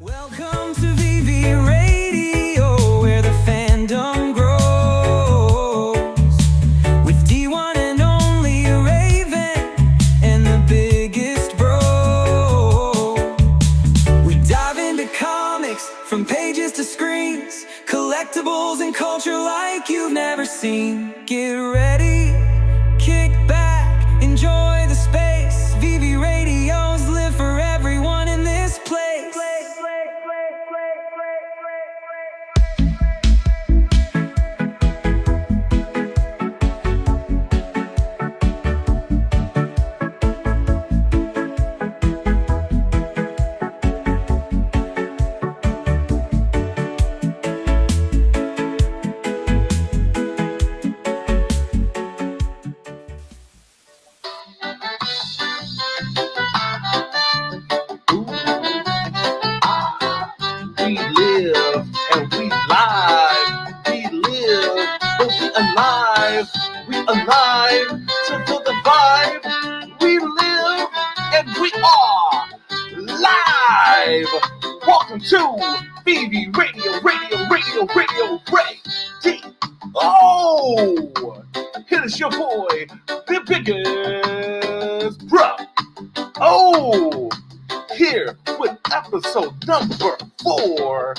Welcome to VeVe Radio, where the fandom grows. With D1 and only Raven and the biggest bro. We dive into comics from pages to screens, collectibles and culture like you've never seen. Get ready, kick back, enjoy the space. VeVe Radios live for everyone in this place. We live and we live. We live, but we alive. We alive to feel the vibe. We live and we are live. Welcome to VeVe Radio. Oh, here is your boy, the biggest bro. Oh, here with episode number 4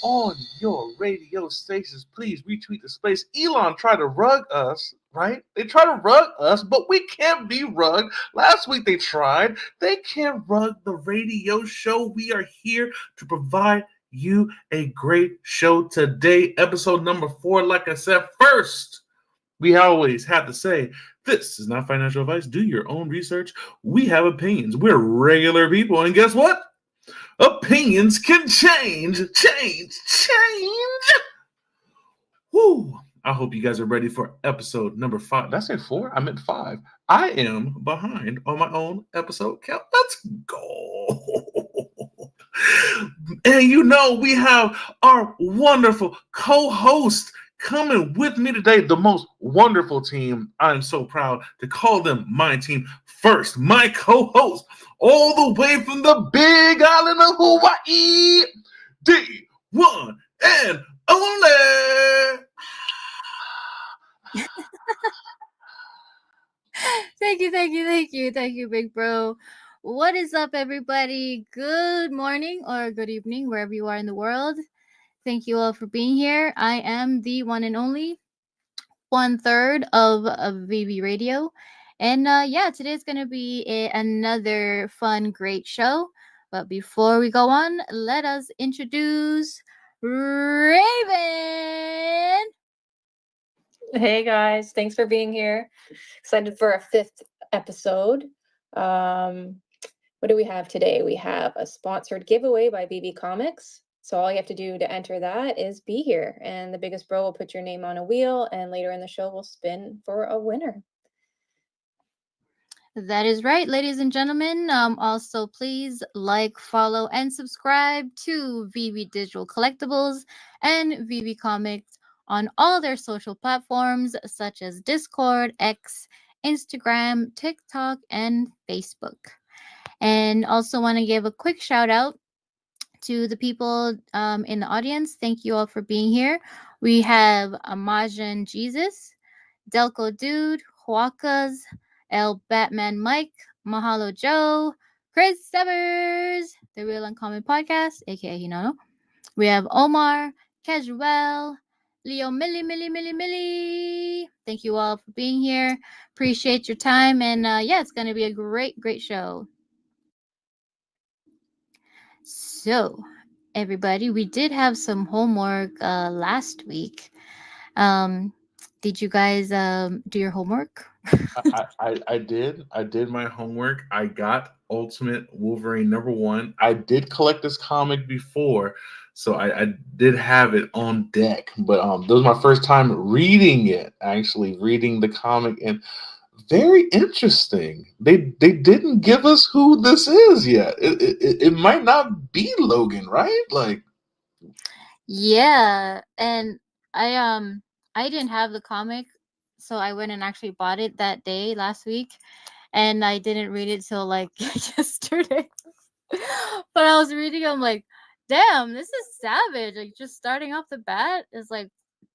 on your radio stations. Please retweet the space. Elon tried to rug us, right? They try to rug us, but we can't be rugged. Last week they tried. They can't rug the radio show. We are here to provide you a great show today. Episode number 4, like I said, first, we always have to say, this is not financial advice. Do your own research. We have opinions. We're regular people. And guess what? Opinions can change. Woo. I hope you guys are ready for episode number 5. Did I say 4? I meant 5. I am behind on my own episode count. Let's go. And you know, we have our wonderful co-host coming with me today, the most wonderful team. I'm so proud to call them my team. First, my co-host, all the way from the big island of Hawaii, D1 and only. Thank you, big bro. What is up, everybody? Good morning or good evening, wherever you are in the world. Thank you all for being here. I am the one and only 1/3 of VeVe Radio. And today's going to be another fun, great show. But before we go on, let us introduce Raven. Hey guys, thanks for being here. Excited for our 5th episode. What do we have today? We have a sponsored giveaway by VeVe Comics. So all you have to do to enter that is be here, and the biggest bro will put your name on a wheel, and later in the show we'll spin for a winner. That is right, ladies and gentlemen. Also, please like, follow, and subscribe to VeVe Digital Collectibles and VeVe Comics on all their social platforms such as Discord, X, Instagram, TikTok, and Facebook. And also want to give a quick shout out to the people in the audience. Thank you all for being here. We have Amajan Jesus, Delco Dude, Huakas, El Batman Mike, Mahalo Joe, Chris Severs, The Real Uncommon Podcast, aka Hinano. We have Omar, Casual, Leo Millie. Thank you all for being here. Appreciate your time. And it's going to be a great show. So, everybody, we did have some homework last week. Did you guys do your homework? I did my homework. I got Ultimate Wolverine #1. I did collect this comic before, so I did have it on deck. But this was my first time reading it, actually reading the comic, and very interesting. They didn't give us who this is yet. It might not be Logan, right? Like, yeah, and I didn't have the comic, so I went and actually bought it that day last week, and I didn't read it till like yesterday. But I was reading, I'm like, Damn, this is savage. Like, just starting off the bat is like,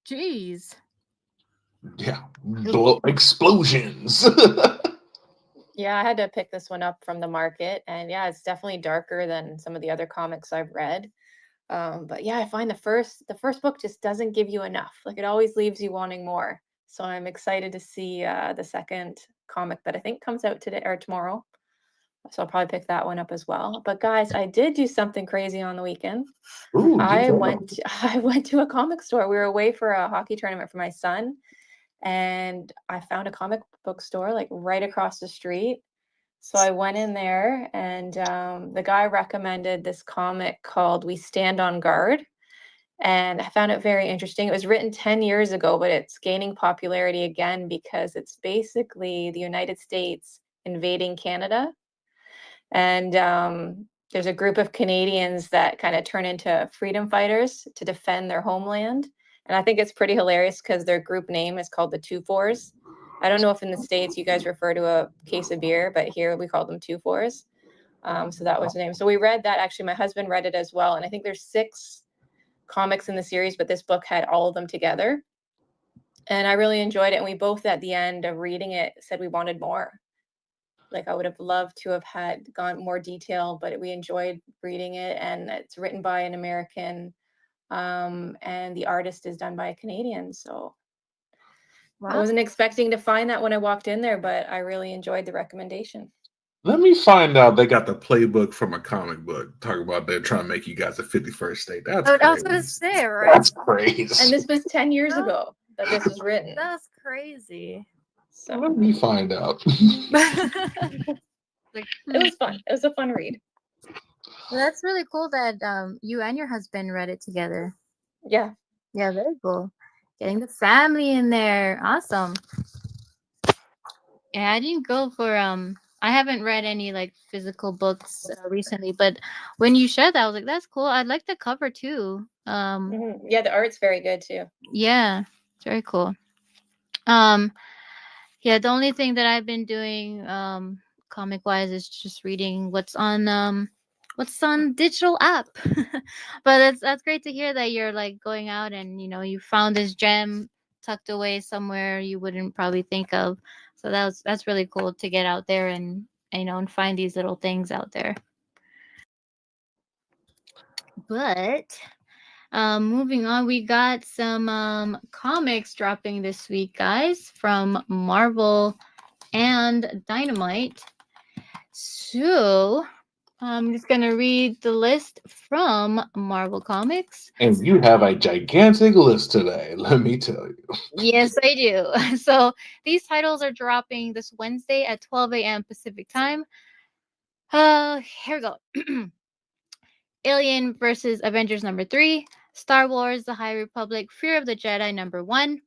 jeez. Yeah, explosions. Yeah, I had to pick this one up from the market, and yeah, it's definitely darker than some of the other comics I've read. But yeah, I find the first book just doesn't give you enough. Like it always leaves you wanting more. So I'm excited to see the second comic that I think comes out today or tomorrow. So I'll probably pick that one up as well. But guys, I did do something crazy on the weekend. Ooh, I detail. went I went to a comic store. We were away for a hockey tournament for my son, and I found a comic book store like right across the street. So I went in there, and the guy recommended this comic called We Stand on Guard. And I found it very interesting. It was written 10 years ago, but it's gaining popularity again because it's basically the United States invading Canada. And there's a group of Canadians that kind of turn into freedom fighters to defend their homeland. And I think it's pretty hilarious because their group name is called the Two Fours. I don't know if in the States you guys refer to a case of beer, but here we call them Two Fours. So that was the name. So we read that. Actually, my husband read it as well. And I think there's 6 comics in the series, but this book had all of them together. And I really enjoyed it. And we both, at the end of reading it, said we wanted more. Like I would have loved to have had gone more detail, but we enjoyed reading it. And it's written by an American, and the artist is done by a Canadian. So I Wow. wasn't expecting to find that when I walked in there, but I really enjoyed the recommendation. Let me find out they got the playbook from a comic book. Talk about they're trying to make you guys a 51st state. That's I was crazy. gonna say, right? That's crazy. And this was 10 years Oh. ago that this was written. That's crazy. So Let me find out. Like, it was fun. It was a fun read. well, that's really cool that you and your husband read it together. Yeah. Yeah, very cool. Getting the family in there. Awesome. Yeah, I didn't go for I haven't read any like physical books recently, but when you shared that, I was like, that's cool. I'd like the cover too. Yeah, the art's very good too. Yeah, it's very cool. Um, yeah, the only thing that I've been doing comic wise is just reading what's on digital app. But that's great to hear that you're like going out and you found this gem tucked away somewhere you wouldn't probably think of. So that's really cool to get out there and find these little things out there. But moving on, we got some comics dropping this week, guys, from Marvel and Dynamite. So I'm just gonna read the list from Marvel Comics. And you have a gigantic list today, let me tell you. Yes, I do. So these titles are dropping this Wednesday at 12 a.m. Pacific time. Here we go. Alien versus Avengers #3, Star Wars: The High Republic, Fear of the Jedi #1,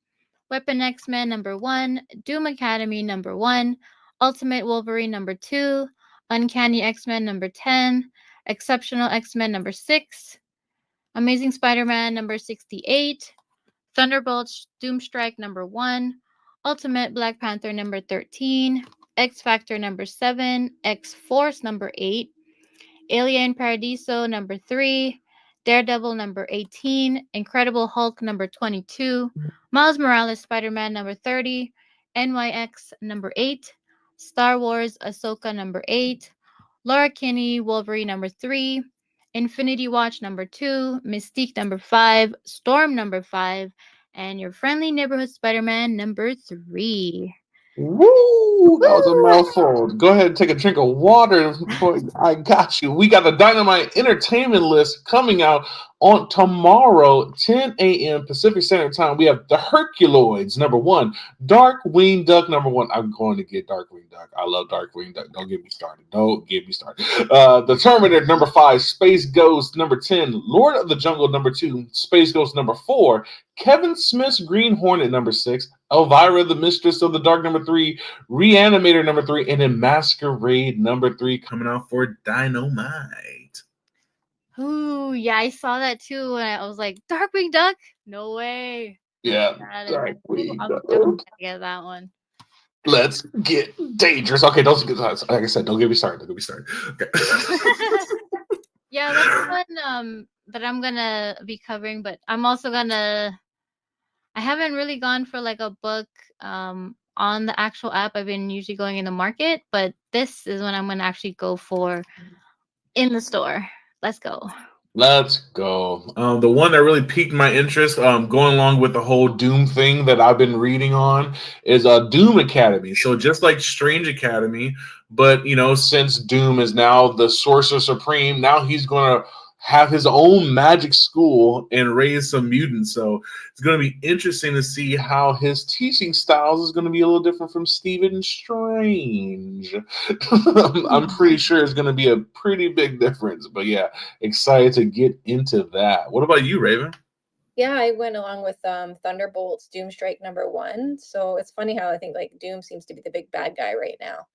Weapon X-Men #1, Doom Academy #1, Ultimate Wolverine #2, Uncanny X-Men #10, Exceptional X-Men #6, Amazing Spider-Man #68, Thunderbolts Doomstrike #1, Ultimate Black Panther #13, X Factor #7, X Force #8, Alien Paradiso #3, Daredevil #18, Incredible Hulk #22, Miles Morales Spider-Man #30, NYX #8, Star Wars Ahsoka #8, Laura Kinney Wolverine #3, Infinity Watch #2, Mystique #5, Storm #5, and your friendly neighborhood Spider-Man #3. Woo! That was a mouthful. Go ahead and take a drink of water. Boy, I got you. We got the Dynamite Entertainment list coming out on tomorrow, 10 a.m. Pacific Standard Time. We have the Herculoids #1, Darkwing Duck #1. I'm going to get Darkwing Duck. I love Darkwing Duck. Don't get me started. Don't get me started. The Terminator #5, Space Ghost #10, Lord of the Jungle #2, Space Ghost #4, Kevin Smith's Green Hornet #6, Elvira, the Mistress of the Dark #3, Reanimator #3, and then Masquerade #3 coming out for Dynamite. Ooh, yeah, I saw that too, and I was like, Darkwing Duck? No way. Yeah, That is Darkwing I'm Duck. definitely gonna get that one. Let's get dangerous. Okay, don't get like I said, don't get me started. Don't get me started. Okay. Yeah, that's one that I'm gonna be covering, but I'm also gonna I haven't really gone for like a book on the actual app. I've been usually going in the market, but this is when I'm gonna actually go for in the store. Let's go. Let's go. The one that really piqued my interest, going along with the whole Doom thing that I've been reading on, is Doom Academy. So just like Strange Academy, but since Doom is now the Sorcerer Supreme, now he's gonna have his own magic school and raise some mutants. So it's gonna be interesting to see how his teaching styles is gonna be a little different from Stephen Strange. I'm pretty sure it's gonna be a pretty big difference. But yeah, excited to get into that. What about you, Raven? Yeah, I went along with Thunderbolts Doomstrike #1. So it's funny how I think like Doom seems to be the big bad guy right now.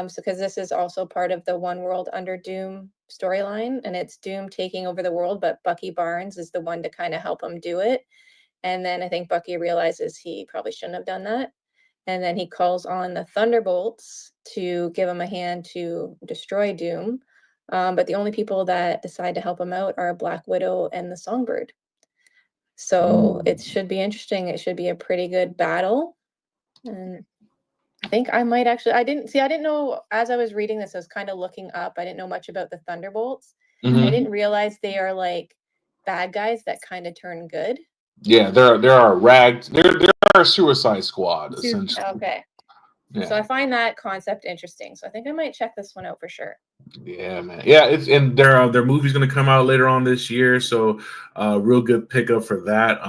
So because this is also part of the One World Under Doom storyline, and it's Doom taking over the world, but Bucky Barnes is the one to kind of help him do it. And then I think Bucky realizes he probably shouldn't have done that. And then he calls on the Thunderbolts to give him a hand to destroy Doom. But the only people that decide to help him out are Black Widow and the Songbird. So it should be interesting. It should be a pretty good battle. And I think I might actually, I didn't know as I was reading this, I was kind of looking up. I didn't know much about the Thunderbolts. I didn't realize they are like bad guys that kind of turn good. Yeah, there are rags. There are Suicide Squad essentially. Okay. Yeah. So I find that concept interesting. So I think I might check this one out for sure. Yeah, man. Yeah, it's and their movie's gonna come out later on this year, so real good pickup for that.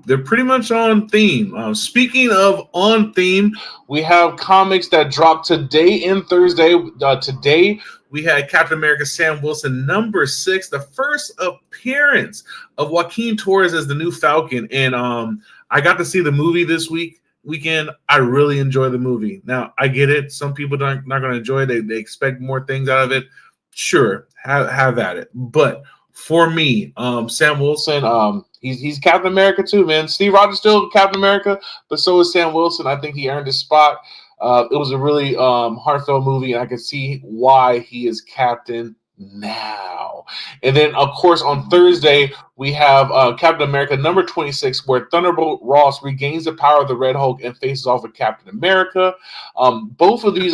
They're pretty much on theme. Speaking of on theme, we have comics that drop today and Thursday. Today we had Captain America Sam Wilson #6, the first appearance of Joaquin Torres as the new Falcon, and I got to see the movie this weekend. I really enjoy the movie. Now I get it. Some people not going to enjoy it. They expect more things out of it. Sure, have at it. But for me, Sam Wilson, he's Captain America too, man. Steve Rogers still Captain America, but so is Sam Wilson. I think he earned his spot. It was a really heartfelt movie, and I can see why he is Captain now. And then, of course, on Thursday, we have Captain America #26, where Thunderbolt Ross regains the power of the Red Hulk and faces off with Captain America. Both of these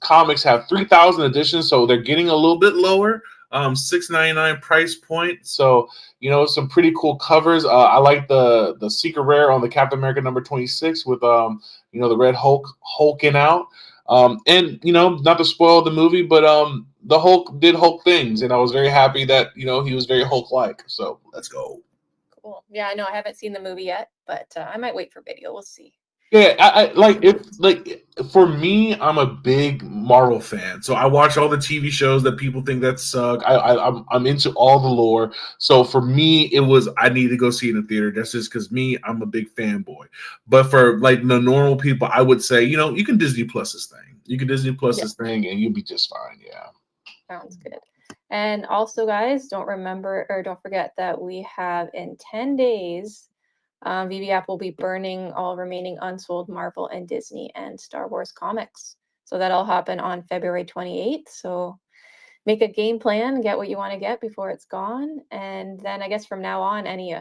comics have 3,000 editions, so they're getting a little bit lower. $6.99 price point. So, some pretty cool covers. I like the secret rare on the Captain America #26 with the Red Hulk hulking out. And not to spoil the movie, but the Hulk did Hulk things, and I was very happy that he was very Hulk-like. So let's go. Cool. Yeah, I know I haven't seen the movie yet, but I might wait for video. We'll see. Yeah, I like it. Like for me, I'm a big Marvel fan, so I watch all the TV shows that people think that suck. I'm into all the lore. So for me, it was I need to go see it in the theater. That's just because I'm a big fanboy. But for like the normal people, I would say you can Disney Plus this thing. You can Disney Plus this thing, and you'll be just fine. Yeah. Sounds good. And also, guys, don't forget that we have in 10 days. VeVe app will be burning all remaining unsold Marvel and Disney and Star Wars comics. So that'll happen on February 28th. So make a game plan, get what you want to get before it's gone. And then I guess from now on, any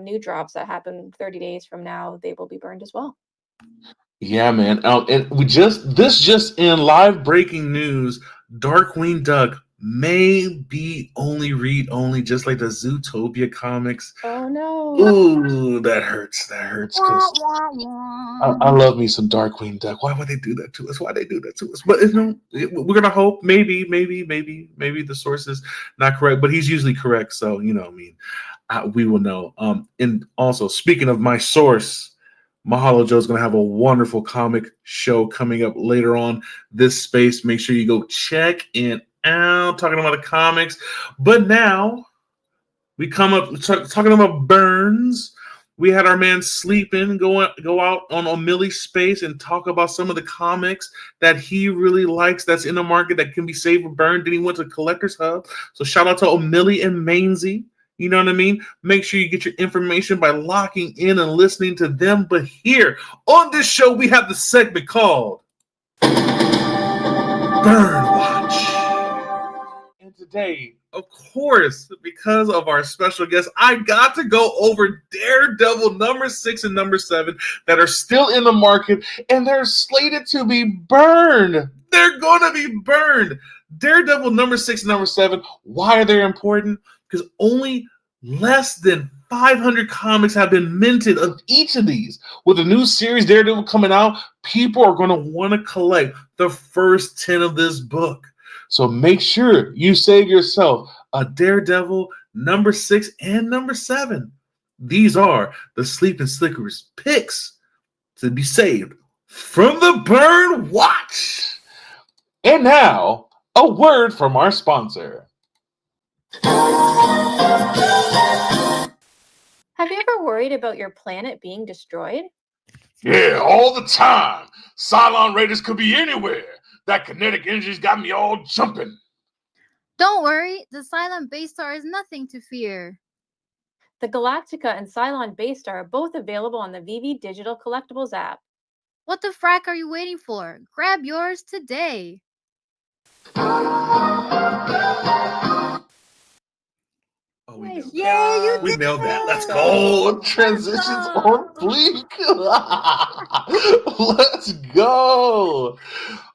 new drops that happen 30 days from now, they will be burned as well. Yeah, man. And just in live breaking news, Darkwing Duck may be only read only, just like the Zootopia comics. Oh no! Ooh, that hurts. That hurts. I love me some Darkwing Duck. Why would they do that to us? Why they do that to us? But we're gonna hope maybe the source is not correct, but he's usually correct. So we will know. And also speaking of my source. Mahalo Joe's going to have a wonderful comic show coming up later on this space. Make sure you go check it out, talking about the comics. But now we come up talking about Burns. We had our man Sleeping go out on O'Malley Space and talk about some of the comics that he really likes that's in the market that can be saved or burned. Then he went to Collector's Hub. So shout out to O'Malley and Mainsy. You know what I mean? Make sure you get your information by locking in and listening to them. But here on this show, we have the segment called Burn Watch. And today, of course, because of our special guest, I got to go over Daredevil number 6 and number 7 that are still in the market and they're slated to be burned. They're going to be burned. Daredevil number 6 and number 7, why are they important? Because only less than 500 comics have been minted of each of these. With the new series Daredevil coming out, people are going to want to collect the first 10 of this book. So make sure you save yourself a Daredevil number 6 and number 7. These are the Sleeping Slickers picks to be saved from the Burn Watch. And now, a word from our sponsor. Have you ever worried about your planet being destroyed? Yeah, all the time. Cylon Raiders could be anywhere. That kinetic energy's got me all jumping. Don't worry, the Silent Base Star is nothing to fear. The Galactica and Cylon Base Star are both available on the VeVe Digital Collectibles app. What the frack are you waiting for? Grab yours today. Oh, we Nice nailed Yay, that. you We did nailed that. Let's it! go. Transitions on fleek. Let's go.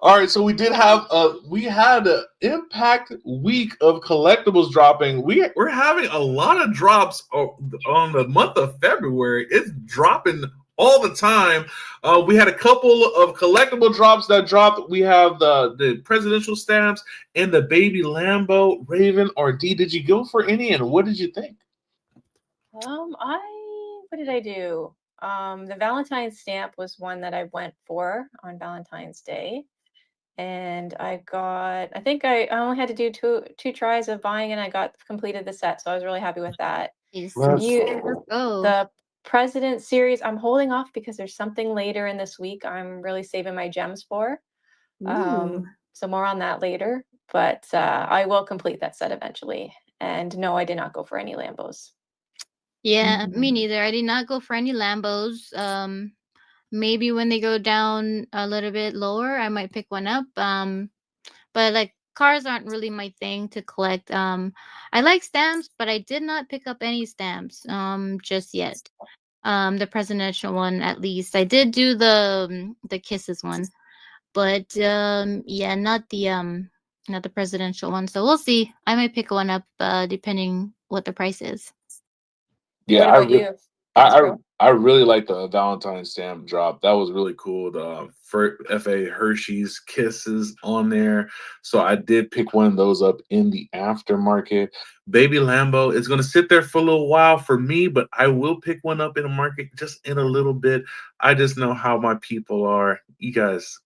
All right, so we did have we had an impact week of collectibles dropping. We're having a lot of drops on the month of February. It's dropping all the time. We had a couple of collectible drops that dropped. We have the presidential stamps and the baby Lambo. Raven or D, did you go for any, and what did you think? What did I do? The Valentine's stamp was one that I went for on Valentine's Day. And I think I only had to do two tries of buying and I got completed the set. So I was really happy with that. Let's You, go. the President series, I'm holding off because there's something later in this week I'm really saving my gems for. Ooh. So more on that later, but I will complete that set eventually. And no, I did not go for any Lambos. Yeah, me neither. I did not go for any Lambos. Maybe when they go down a little bit lower, I might pick one up. But like cars aren't really my thing to collect. I like stamps, but I did not pick up any stamps just yet. The presidential one at least. I did do the kisses one, but yeah, not the presidential one. So we'll see. I might pick one up depending what the price is. Yeah, What about you, Bro? I really like the Valentine's stamp drop. That was really cool. The FA Hershey's Kisses on there. So I did pick one of those up in the aftermarket. Baby Lambo is going to sit there for a little while for me, but I will pick one up in the market just in a little bit. I just know how my people are. You guys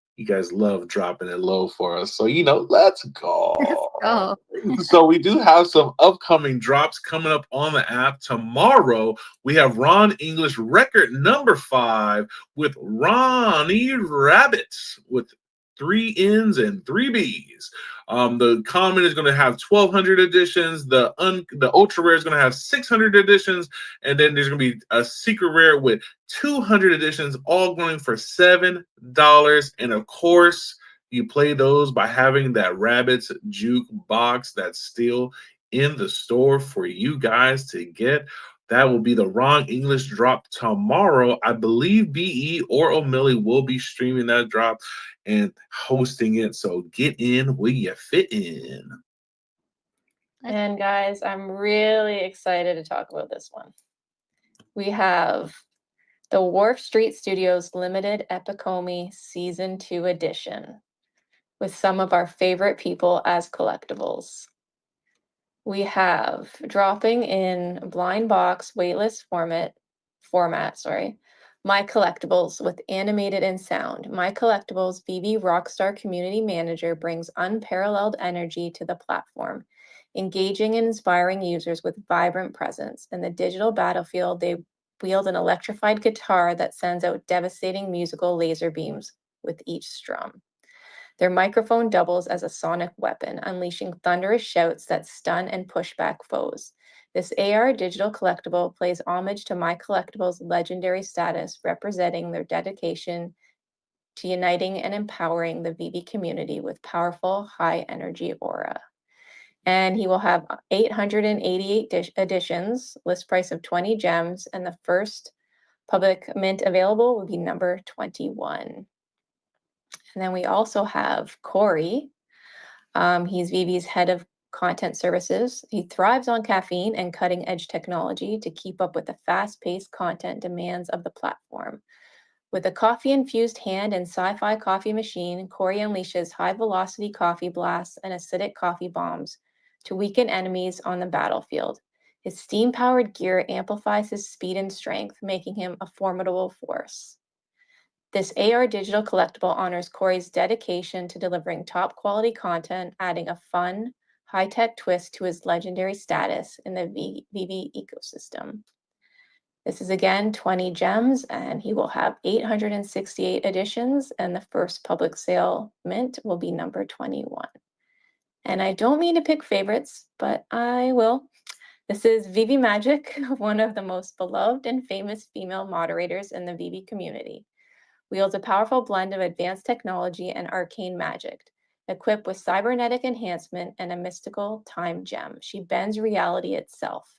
love dropping it low for us. So, let's go. Oh, So we do have some upcoming drops coming up on the app. Tomorrow, we have Ron English record number 5 with Ronnie Rabbits with 3 N's and 3 B's. The common is going to have 1,200 editions. The ultra rare is going to have 600 editions, and then there's going to be a secret rare with 200 editions, all going for $7. And of course, you play those by having that Rabbits juke box that's still in the store for you guys to get. That will be the Wrong English drop tomorrow. I believe BE or O'Malley will be streaming that drop and hosting it. So get in where you fit in. And guys, I'm really excited to talk about this one. We have the Wharf Street Studios Limited Epicomi Season 2 Edition with some of our favorite people as collectibles. We have dropping in blind box waitlist format, My Collectibles with animated and sound. My Collectibles VeVe Rockstar Community Manager brings unparalleled energy to the platform, engaging and inspiring users with vibrant presence. In the digital battlefield, they wield an electrified guitar that sends out devastating musical laser beams with each strum. Their microphone doubles as a sonic weapon, unleashing thunderous shouts that stun and push back foes. This AR digital collectible pays homage to My Collectibles' legendary status, representing their dedication to uniting and empowering the VeVe community with powerful, high-energy aura. And he will have 888 editions, list price of 20 gems, and the first public mint available would be number 21. And then we also have Corey. He's VeVe's head of content services. He thrives on caffeine and cutting edge technology to keep up with the fast paced content demands of the platform. With a coffee infused hand and sci fi coffee machine, Corey unleashes high velocity coffee blasts and acidic coffee bombs to weaken enemies on the battlefield. His steam powered gear amplifies his speed and strength, making him a formidable force. This AR digital collectible honors Corey's dedication to delivering top quality content, adding a fun, high tech twist to his legendary status in the VeVe ecosystem. This is again 20 gems, and he will have 868 editions, and the first public sale mint will be number 21. And I don't mean to pick favorites, but I will. This is VeVe Magic, one of the most beloved and famous female moderators in the VeVe community. Wields a powerful blend of advanced technology and arcane magic. Equipped with cybernetic enhancement and a mystical time gem, she bends reality itself,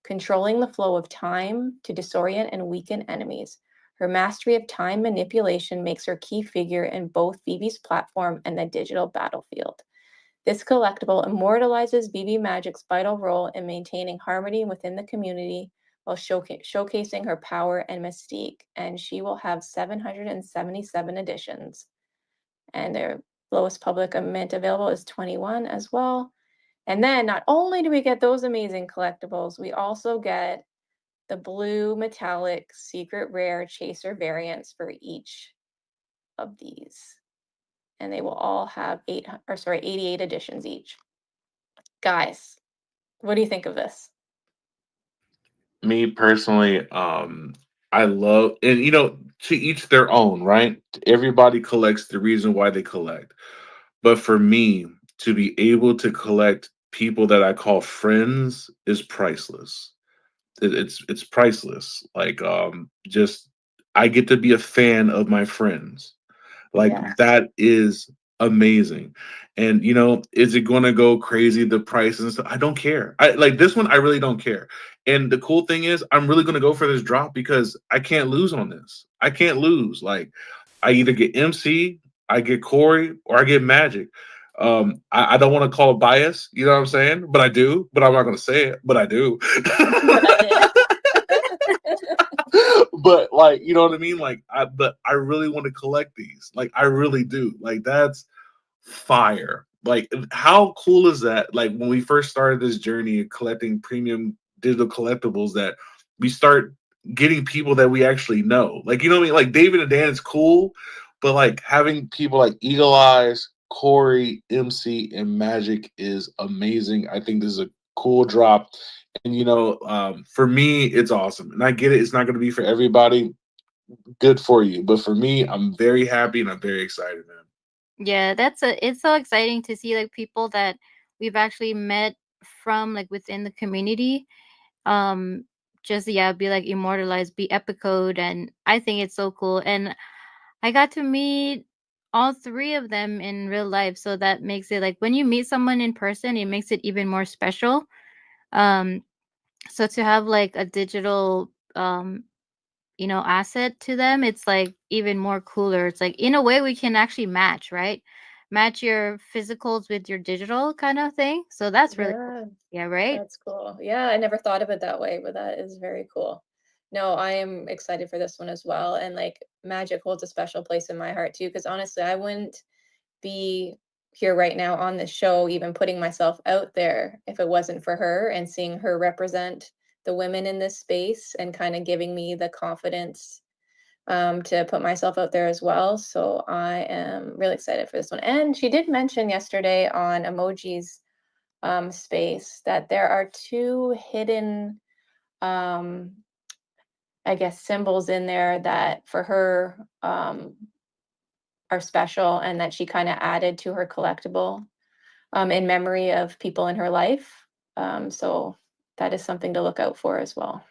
controlling the flow of time to disorient and weaken enemies. Her mastery of time manipulation makes her key figure in both VeVe's platform and the digital battlefield. This collectible immortalizes VeVe Magic's vital role in maintaining harmony within the community while showcasing her power and mystique. And she will have 777 editions. And their lowest public mint available is 21 as well. And then not only do we get those amazing collectibles, we also get the blue metallic secret rare chaser variants for each of these. And they will all have 88 editions each. Guys, what do you think of this? Me personally, I love, and to each their own, right? Everybody collects the reason why they collect. But for me, to be able to collect people that I call friends is priceless. It's priceless. Like just I get to be a fan of my friends. Like Yeah. that is amazing. And is it gonna go crazy? The prices and stuff. I don't care. I like this one, I really don't care. And the cool thing is I'm really gonna go for this drop because I can't lose on this. I can't lose. Like I either get MC, I get Corey, or I get Magic. I don't want to call it bias, you know what I'm saying? But I do, but I'm not gonna say it, but I do. But I did. But like you know what I mean, like but I really want to collect these, like I really do, like that's fire. Like how cool is that? Like when we first started this journey of collecting premium digital collectibles, that we start getting people that we actually know, like you know what I mean, like David and Dan is cool, but like having people like Eagle Eyes, Corey, MC, and Magic is amazing. I think this is a cool drop. And for me, it's awesome. And I get it. It's not going to be for everybody. Good for you. But for me, I'm very happy and I'm very excited, man. Yeah, it's so exciting to see like people that we've actually met from like within the community. Um just yeah, be like immortalized, be epicode, and I think it's so cool. And I got to meet all three of them in real life, so that makes it like when you meet someone in person, it makes it even more special. Um so to have like a digital asset to them, it's like even more cooler. It's like in a way we can actually match, right? Match your physicals with your digital kind of thing. So that's really cool. Yeah, Yeah, right? that's cool. Yeah, I never thought of it that way, but that is very cool. No, I am excited for this one as well. And like Magic holds a special place in my heart too, because honestly, I wouldn't be here right now on this show, even putting myself out there, if it wasn't for her and seeing her represent the women in this space and kind of giving me the confidence to put myself out there as well. So I am really excited for this one. And she did mention yesterday on Emoji's space that there are two hidden, um, I guess, symbols in there that for her are special and that she kind of added to her collectible in memory of people in her life. So that is something to look out for as well.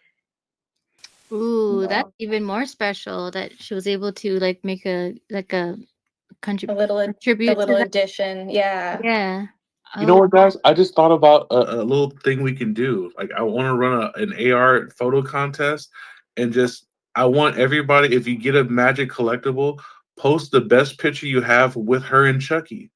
Ooh, that's So, even more special that she was able to like make a a little contribute to that. addition. Yeah. Yeah. You know Oh, what, guys? I just thought about a little thing we can do. Like, I want to run an AR photo contest, and just I want everybody, if you get a magic collectible, post the best picture you have with her and Chucky.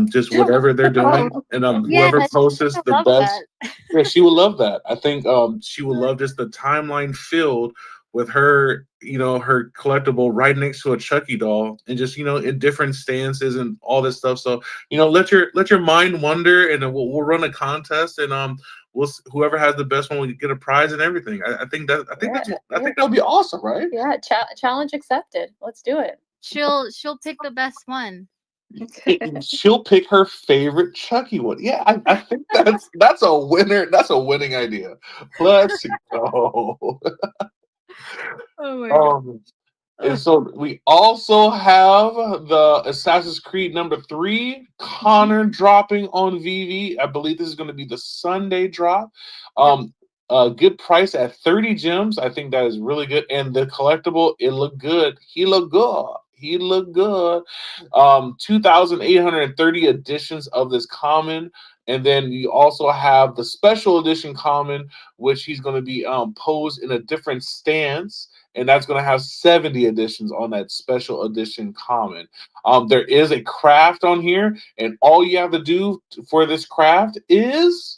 Just whatever they're doing, oh, and yeah, whoever posts I the love best. that. Yeah, she would love that. I think she would love just the timeline filled with her, her collectible right next to a Chucky doll, and just in different stances and all this stuff. So let your mind wander, and then we'll run a contest, and whoever has the best one will get a prize and everything. Yeah, I yeah, think that would be awesome, right? yeah. Challenge accepted. Let's do it. She'll pick the best one. She'll pick her favorite Chucky one. Yeah, I think that's a winner. That's a winning idea. Let's go. Oh my god. Um, and so we also have the Assassin's Creed number 3, Connor dropping on VeVe. I believe this is going to be the Sunday drop. Yep. Um, good price at 30 gems. I think that is really good. And the collectible, it looked good. He looked good. He looked good. 2,830 editions of this common. And then you also have the special edition common, which he's going to be posed in a different stance, and that's going to have 70 editions on that special edition common. There is a craft on here, and all you have to do for this craft is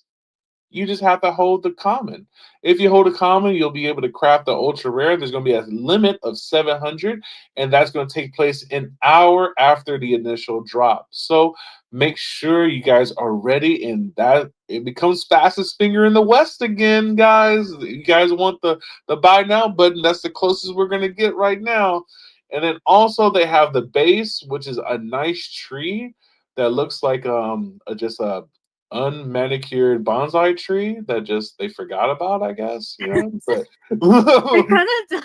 you just have to hold the common. If you hold a common, you'll be able to craft the ultra rare. There's going to be a limit of 700, and that's going to take place an hour after the initial drop. So make sure you guys are ready, and that it becomes fastest finger in the West again, guys. You guys want the buy now button? That's the closest we're going to get right now. And then also they have the base, which is a nice tree that looks like just a unmanicured bonsai tree that just they forgot about, I guess, but It kind of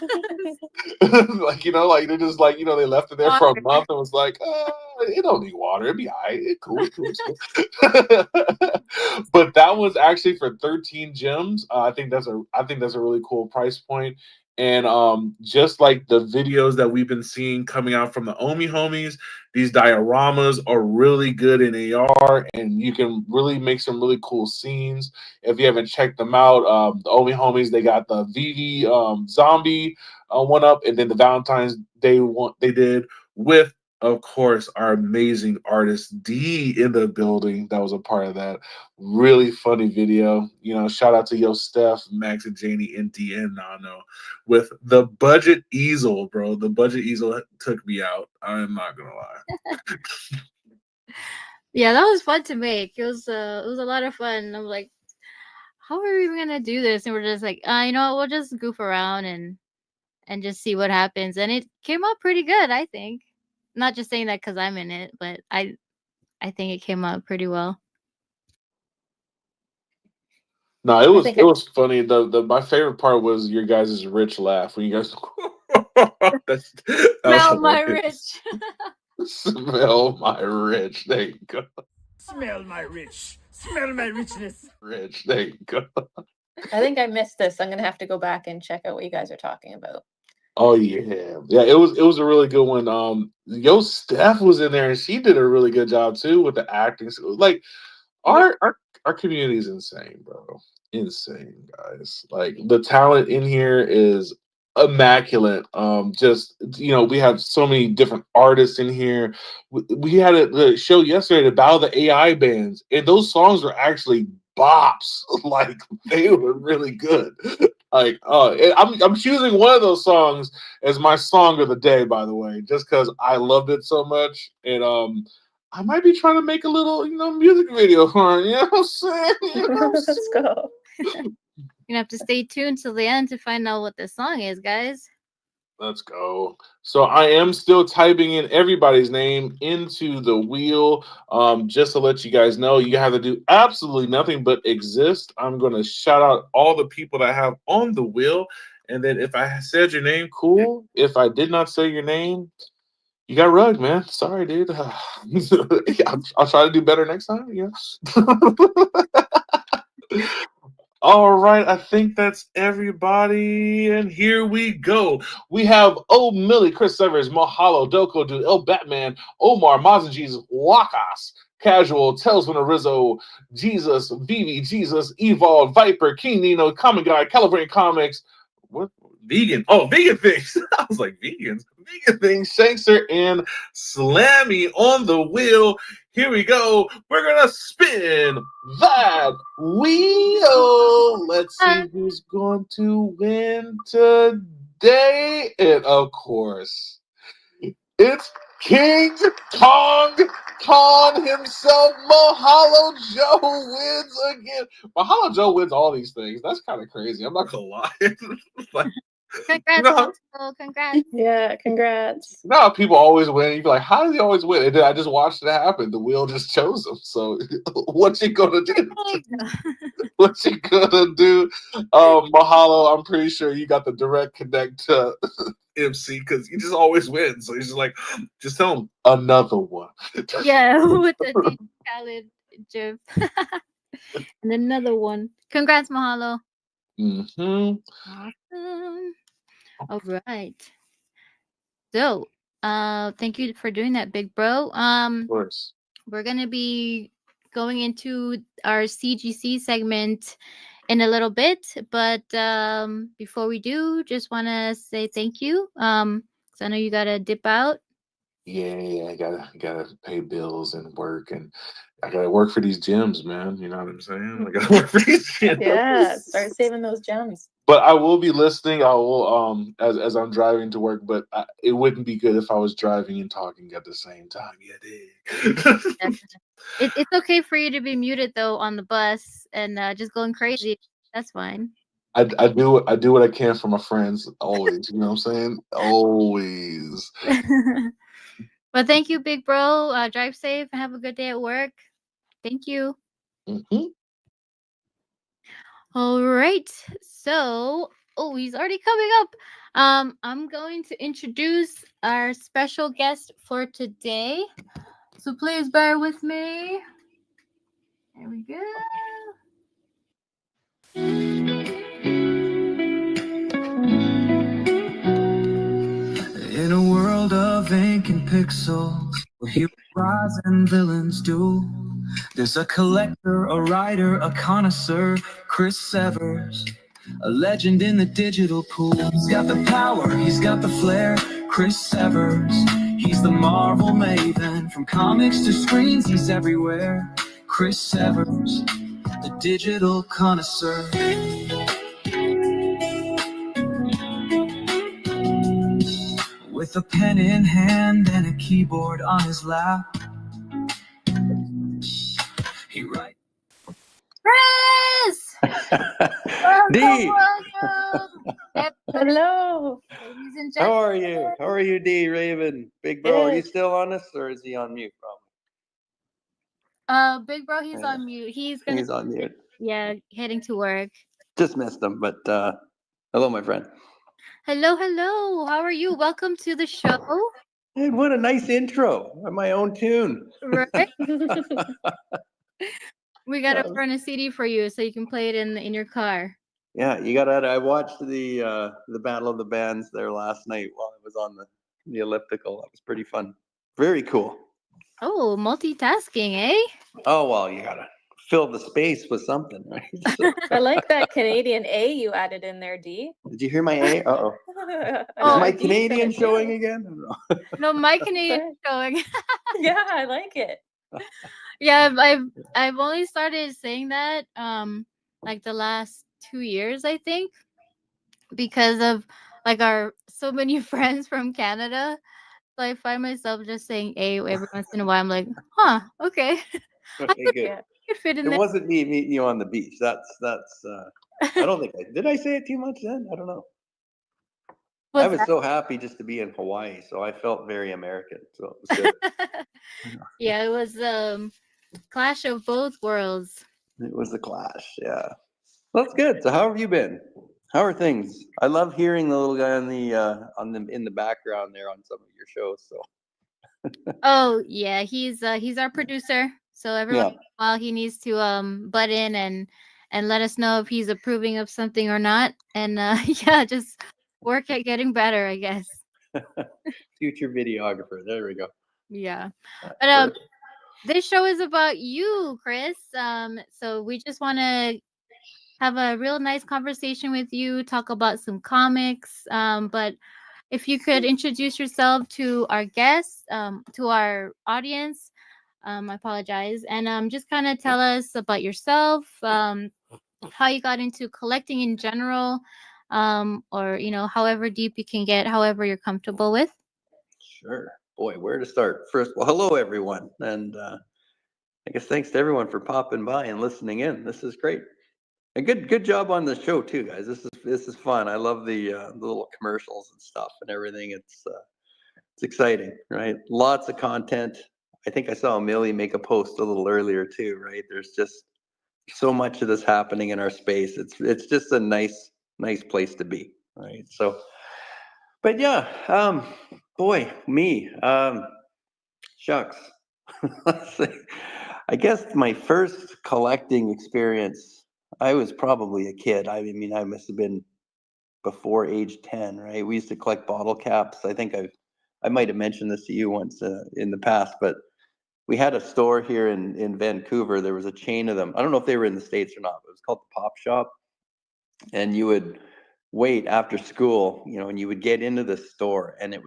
does. like they're just like, they left it there for a Water. month and was like, it don't need water, it'd be all right, it cool, it's cool. But that was actually for 13 gems. I think that's a really cool price point. And just like the videos that we've been seeing coming out from the Omi homies, these dioramas are really good in AR, and you can really make some really cool scenes. If you haven't checked them out, the Omi homies, they got the VeVe zombie one up, and then the Valentine's Day one they did with, of course, our amazing artist D in the building. That was a part of that really funny video. Shout out to Yo Steph, Max, and Janie, and DN Nano with the budget easel, bro. The budget easel took me out. I'm not gonna lie. Yeah, that was fun to make. It was a lot of fun. I'm like, how are we even gonna do this? And we're just like, we'll just goof around and just see what happens. And it came out pretty good, I think. Not just saying that because I'm in it, but I think it came out pretty well. No, it I was think it was funny. The my favorite part was your guys' rich laugh when you guys. That was Smell my hilarious. rich. Smell my rich. There you go. Smell my rich. Smell my richness. Rich. There you go. I think I missed this. I'm gonna have to go back and check out what you guys are talking about. Oh yeah, yeah. It was a really good one. Yo, Steph was in there, and she did a really good job too with the acting. So, like, Yeah. our community is insane, bro. Insane, guys. Like, the talent in here is immaculate. Just we have so many different artists in here. We had the show yesterday, the Battle of the AI bands, and those songs were actually bops. Like, they were really good. Like, I'm choosing one of those songs as my song of the day, by the way, just because I loved it so much. And I might be trying to make a little, music video for it. You know what I'm saying? You know what I'm Let's saying? go. You're gonna have to stay tuned till the end to find out what the song is, guys. Let's go. So I am still typing in everybody's name into the wheel. Just to let you guys know, you have to do absolutely nothing but exist. I'm gonna shout out all the people that I have on the wheel, and then if I said your name, cool. If I did not say your name, you got rugged, man. Sorry, dude. I'll try to do better next time. Yeah. All right, I think that's everybody, and here we go. We have O Millie, Chris Severs, Mahalo, Doko Dude, El Batman, Omar, Mazin Jesus, Wakas, Casual, Telsman Rizzo, Jesus, VeVe, Jesus, Evolve, Viper, King Nino, Common Guy, Calibrating Comics. What? Vegan. Oh, vegan things. I was like, vegans. Vegan things. Shankster and Slammy on the wheel. Here we go. We're going to spin that wheel. Let's see who's going to win today. And of course, it's King Kong Kong himself. Mahalo Joe wins again. Mahalo Joe wins all these things. That's kind of crazy. I'm not gonna lie. Like, Congrats, no, Mahalo. Congrats. Yeah, congrats. no, people always win. You be like, how does he always win? And then I just watched it happen. The wheel just chose him. So what you gonna do? What you gonna do? Mahalo, I'm pretty sure you got the direct connect to MC because he just always wins. So he's just like, just tell him another one. Yeah, with the DJ Khaled GIF. And another one. Congrats, Mahalo. Mm-hmm. Awesome. All right. So, thank you for doing that, big bro. Of course. We're gonna be going into our CGC segment in a little bit, but before we do, just want to say thank you. 'Cause I know you gotta dip out. Yeah, I gotta pay bills and work, and I gotta work for these gyms, man. You know what I'm saying? I gotta work for these gyms. Yeah, start saving those gems. But I will be listening. I will as I'm driving to work. But it wouldn't be good if I was driving and talking at the same time. Yeah, dig. It's okay for you to be muted though on the bus and just going crazy. That's fine. I do what I can for my friends always. You know what I'm saying? Always. But thank you, big bro. Drive safe and have a good day at work. Thank you. Mm-hmm. All right. So, oh, he's already coming up. I'm going to introduce our special guest for today. So please bear with me. There we go. In a world of ink and pixels, where heroes rise and villains do, there's a collector, a writer, a connoisseur, Chris Severs, a legend in the digital pool. He's got the power, he's got the flair, Chris Severs. He's the Marvel maven, from comics to screens, he's everywhere. Chris Severs, the digital connoisseur. With a pen in hand and a keyboard on his lap, he writes. Chris! Dee, Hello. Ladies and how gentlemen. are you? How are you, Dee, Raven? Big bro, are you still on us or is he on mute? Big bro, he's Yeah. on mute. He's gonna He's on mute. heading to work. Just missed him, but hello, my friend. Hello, hello. How are you? Welcome to the show. Hey, what a nice intro. My own tune. Right? We gotta Yeah. run a CD for you so you can play it in your car. Yeah, you got it. I watched the Battle of the Bands there last night while I was on the elliptical. That was pretty fun. Very cool. Oh, multitasking, eh? Oh well, you gotta fill the space with something, right? So, I like that Canadian A you added in there, D. did you hear my A? Uh-oh. Oh, Is my D Canadian said it, showing too. again? I don't know. No, my Canadian going. Yeah, I like it. Yeah, I've only started saying that like the last 2 years, I think, because of like our so many friends from Canada. So I find myself just saying A every once in a while. I'm like, huh, okay. I Okay, could, good. Yeah. could fit in It there. wasn't me meeting you on the beach. That's I don't think did I say it too much then? I don't know. I What's was that? so happy just to be in Hawaii, so I felt very American. So it was good. Yeah, it was clash of both worlds. It was a clash, yeah. That's good. So how have you been? How are things? I love hearing the little guy on the in the background there on some of your shows. So Oh yeah, he's our producer. So every once yeah, in a while he needs to butt in and let us know if he's approving of something or not. And yeah, just work at getting better, I guess. future videographer. There we go. Yeah. That's But perfect. this show is about you, Chris. So we just want to have a real nice conversation with you, talk about some comics. But if you could introduce yourself to our guests, to our audience, I apologize, and just kind of tell us about yourself, how you got into collecting in general, or however deep you can get, however you're comfortable with. Sure. Boy, where to start? First, well, hello everyone, and I guess thanks to everyone for popping by and listening in. This is great, and good job on the show too, guys. This is fun. I love the little commercials and stuff and everything. It's exciting, right? Lots of content. I think I saw Amelia make a post a little earlier too, right? There's just so much of this happening in our space. It's just a nice place to be, right? So, but yeah, boy, me, shucks. Let's see. I guess my first collecting experience, I was probably a kid. I mean, I must have been before age 10, right? We used to collect bottle caps. I might have mentioned this to you once in the past, but we had a store here in Vancouver. There was a chain of them. I don't know if they were in the States or not, but it was called the Pop Shop. And you would wait after school, and you would get into the store, and it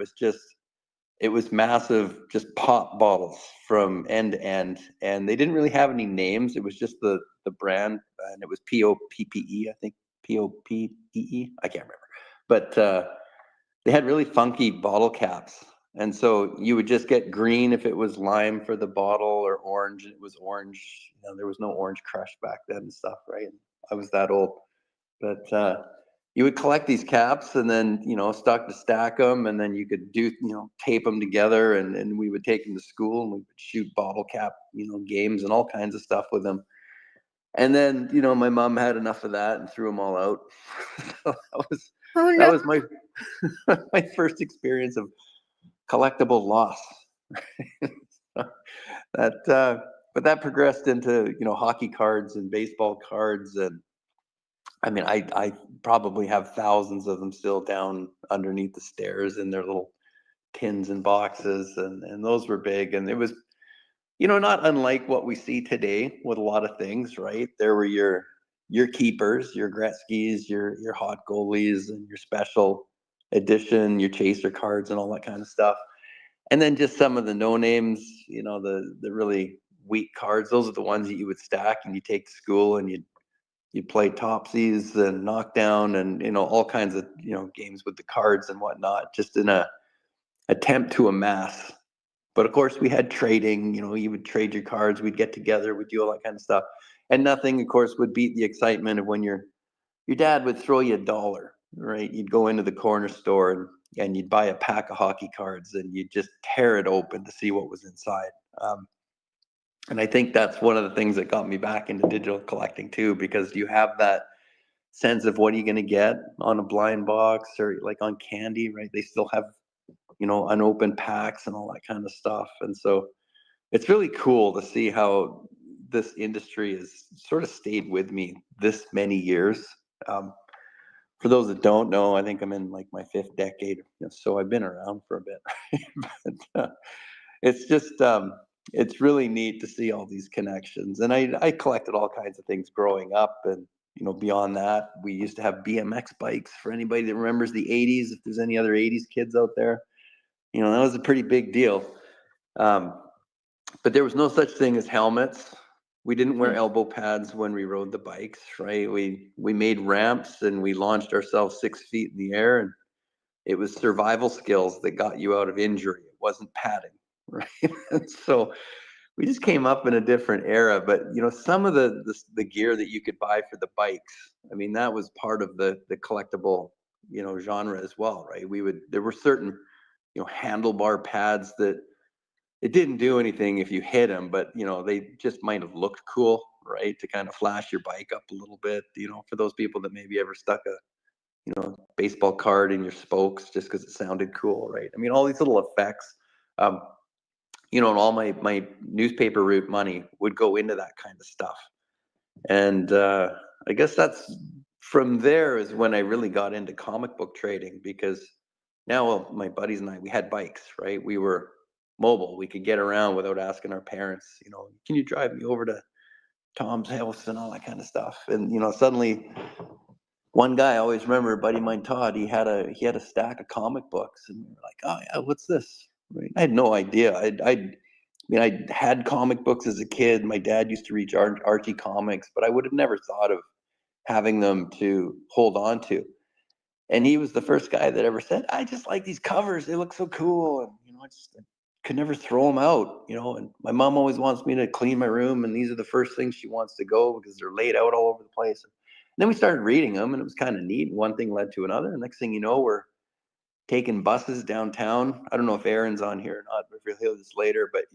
was massive, just pop bottles from end to end. And they didn't really have any names. It was just the brand, and it was POPPE, I think. POPPE. I can't remember. But they had really funky bottle caps. And so you would just get green if it was lime for the bottle, or orange and it was orange. There was no Orange Crush back then and stuff, right? I was that old. But you would collect these caps and then, start to stack them, and then you could do, tape them together, and we would take them to school, and we would shoot bottle cap, games and all kinds of stuff with them. And then, my mom had enough of that and threw them all out. So Oh that no. was my my first experience of collectible loss. But that progressed into, hockey cards and baseball cards, and I mean, I probably have thousands of them still down underneath the stairs in their little tins and boxes, and those were big, and it was, not unlike what we see today with a lot of things, right? There were your keepers, your Gretzky's, your hot goalies, and your special edition, your chaser cards, and all that kind of stuff. And then just some of the no names, the really weak cards. Those are the ones that you would stack and you take to school, and you'd play topsies and knockdown, and all kinds of games with the cards and whatnot, just in a attempt to amass. But of course, we had trading. You would trade your cards. We'd get together. We'd do all that kind of stuff, and nothing, of course, would beat the excitement of when your dad would throw you $1. Right? You'd go into the corner store, and you'd buy a pack of hockey cards, and you'd just tear it open to see what was inside. And I think that's one of the things that got me back into digital collecting too, because you have that sense of what are you going to get on a blind box, or like on candy, right? They still have, unopened packs and all that kind of stuff. And so it's really cool to see how this industry has sort of stayed with me this many years. For those that don't know, I think I'm in like my 5th decade, so I've been around for a bit. But it's just it's really neat to see all these connections. And I collected all kinds of things growing up, and beyond that, we used to have BMX bikes. For anybody that remembers the 80s, if there's any other 80s kids out there, that was a pretty big deal. But there was no such thing as helmets. We didn't wear elbow pads when we rode the bikes, right? We made ramps, and we launched ourselves 6 feet in the air, and it was survival skills that got you out of injury. It wasn't padding, right? And so we just came up in a different era. But some of the gear that you could buy for the bikes, I mean, that was part of the collectible genre as well, right? There were certain handlebar pads that it didn't do anything if you hit them, but they just might have looked cool, right, to kind of flash your bike up a little bit, for those people that maybe ever stuck a baseball card in your spokes just because it sounded cool, right? I mean, all these little effects. um, and all my newspaper route money would go into that kind of stuff. And I guess that's from there is when I really got into comic book trading, because now, well, my buddies and I, we had bikes, right? We were mobile. We could get around without asking our parents, can you drive me over to Tom's house and all that kind of stuff. And suddenly one guy, I always remember, a buddy of mine, Todd, he had a stack of comic books, and we were like, oh yeah, what's this? Right? I had no idea. I had comic books as a kid. My dad used to read Archie comics, but I would have never thought of having them to hold on to. And he was the first guy that ever said, I just like these covers. They look so cool. And, I could never throw them out, and my mom always wants me to clean my room. And these are the first things she wants to go because they're laid out all over the place. And then we started reading them, and it was kind of neat. And one thing led to another. And next thing you know, we're taking buses downtown. I don't know if Aaron's on here or not, but if you'll hear this later, but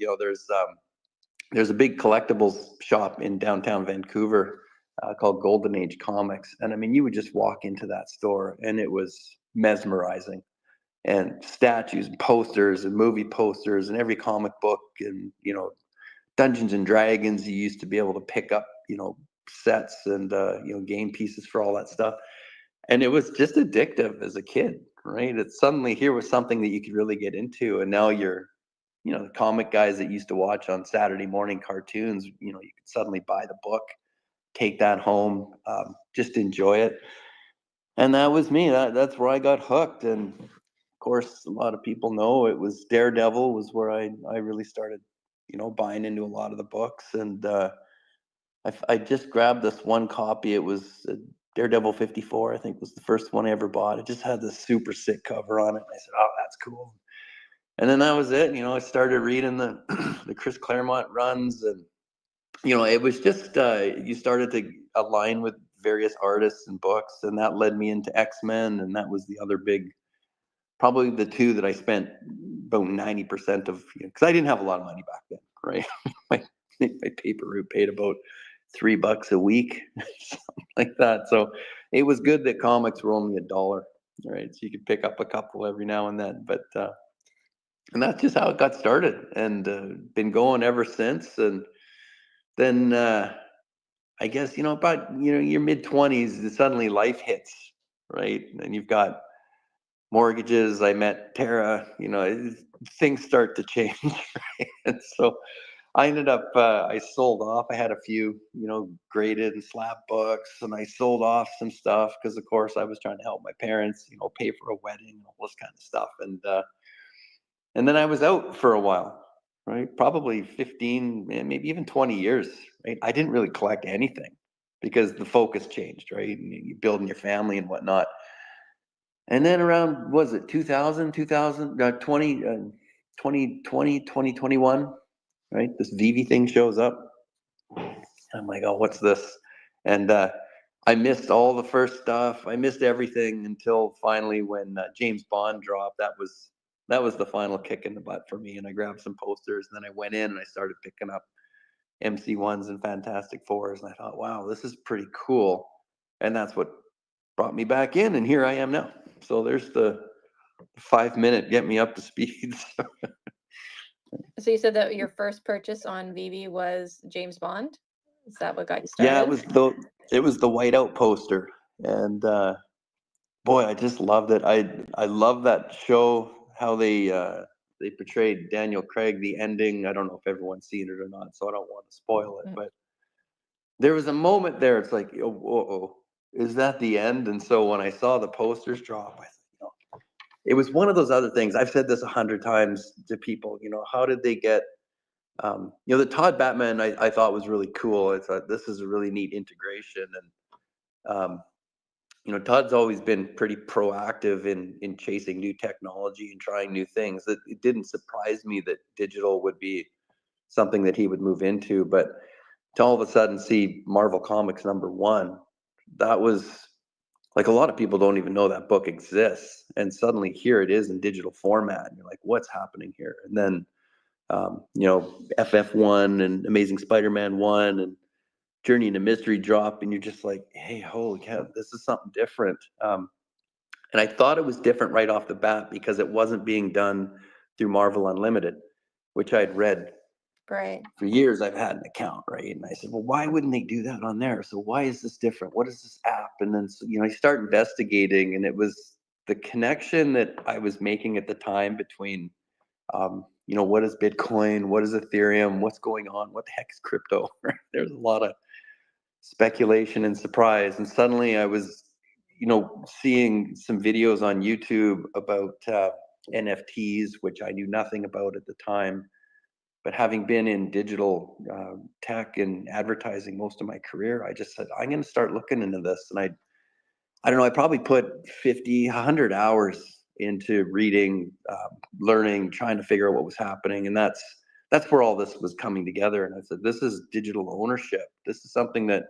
there's a big collectibles shop in downtown Vancouver called Golden Age Comics. And I mean, you would just walk into that store and it was mesmerizing. And statues and posters and movie posters and every comic book and, Dungeons and Dragons, you used to be able to pick up, sets and, game pieces for all that stuff. And it was just addictive as a kid, right? It's suddenly here was something that you could really get into. And now you're, the comic guys that used to watch on Saturday morning cartoons, you could suddenly buy the book, take that home, just enjoy it. And that was me. That's where I got hooked. And of course, a lot of people know it was Daredevil was where I really started, buying into a lot of the books. And I just grabbed this one copy. It was Daredevil 54, I think was the first one I ever bought. It just had this super sick cover on it. And I said, oh, that's cool. And then that was it. I started reading the the Chris Claremont runs, and it was just you started to align with various artists and books, and that led me into X-Men, and that was the other big, probably the two that I spent about 90% of, because I didn't have a lot of money back then, right? my paper route paid about $3 a week, something like that. So it was good that comics were only $1, right? So you could pick up a couple every now and then, but. And that's just how it got started, and been going ever since. And then I guess about your mid-20s, suddenly life hits, right? And you've got mortgages. I met Tara. Things start to change, right? And so I ended up I sold off. I had a few graded and slab books, and I sold off some stuff because, of course, I was trying to help my parents, pay for a wedding and all this kind of stuff. And then I was out for a while, right? Probably 15, maybe even 20 years, right? I didn't really collect anything because the focus changed, right? And you building your family and whatnot. And then around, was it 2000, 2021, right? This VeVe thing shows up. I'm like, oh, what's this? And I missed all the first stuff. I missed everything until finally when James Bond dropped. That was the final kick in the butt for me. And I grabbed some posters, and then I went in and I started picking up MC1s and Fantastic Fours. And I thought, wow, this is pretty cool. And that's what brought me back in. And here I am now. So there's the 5-minute get me up to speed. So you said that your first purchase on VeVe was James Bond? Is that what got you started? Yeah, it was the whiteout poster. And boy, I just loved it. I love that show, how they portrayed Daniel Craig, the ending. I don't know if everyone's seen it or not, so I don't want to spoil it. But there was a moment there. It's like, oh, is that the end? And so when I saw the posters drop, I thought, it was one of those other things. I've said this 100 times to people. How did they get? The Todd Batman I thought was really cool. I thought this is a really neat integration, and Todd's always been pretty proactive in chasing new technology and trying new things. It didn't surprise me that digital would be something that he would move into, but to all of a sudden see Marvel Comics #1, that was like, a lot of people don't even know that book exists, and suddenly here it is in digital format, and you're like, what's happening here? And then FF1 and Amazing Spider-Man 1 and Journey into Mystery drop, and you're just like, hey, holy cow, this is something different. And I thought it was different right off the bat because it wasn't being done through Marvel Unlimited, which I'd read. Right. For years, I've had an account, right? And I said, well, why wouldn't they do that on there? So why is this different? What is this app? And then, I start investigating, and it was the connection that I was making at the time between you know, what is Bitcoin? What is Ethereum? What's going on? What the heck is crypto? There's a lot of speculation and surprise. And suddenly I was, you know, seeing some videos on YouTube about NFTs, which I knew nothing about at the time. But having been in digital tech and advertising most of my career, I just said, I'm going to start looking into this. And I don't know, I probably put 50, 100 hours into reading, learning, trying to figure out what was happening. And that's where all this was coming together. And I said, this is digital ownership. This is something that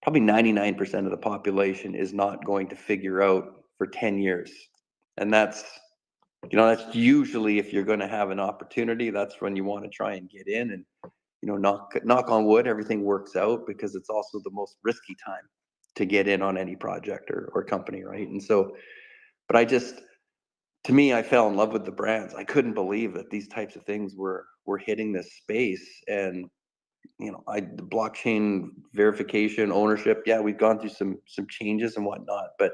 probably 99% of the population is not going to figure out for 10 years. And that's, you know, that's usually, if you're going to have an opportunity, that's when you want to try and get in. And, you know, knock on wood, everything works out, because it's also the most risky time to get in on any project or company, right? And so, but to me, I fell in love with the brands. I couldn't believe that these types of things were hitting this space. And, you know, the blockchain verification, ownership, yeah, we've gone through some changes and whatnot, but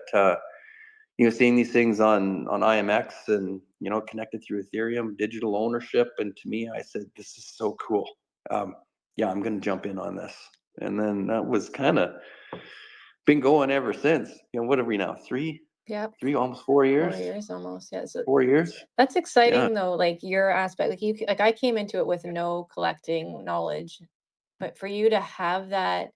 you know, seeing these things on IMX and, you know, connected through Ethereum, digital ownership, and to me, I said, this is so cool. Yeah, I'm going to jump in on this. And then that was kind of been going ever since. You know, what are we now? Yep. Almost 4 years. 4 years almost. Yeah. So 4 years. that's Yeah. exciting though. Like your aspect, like I came into it with no collecting knowledge, but for you to have that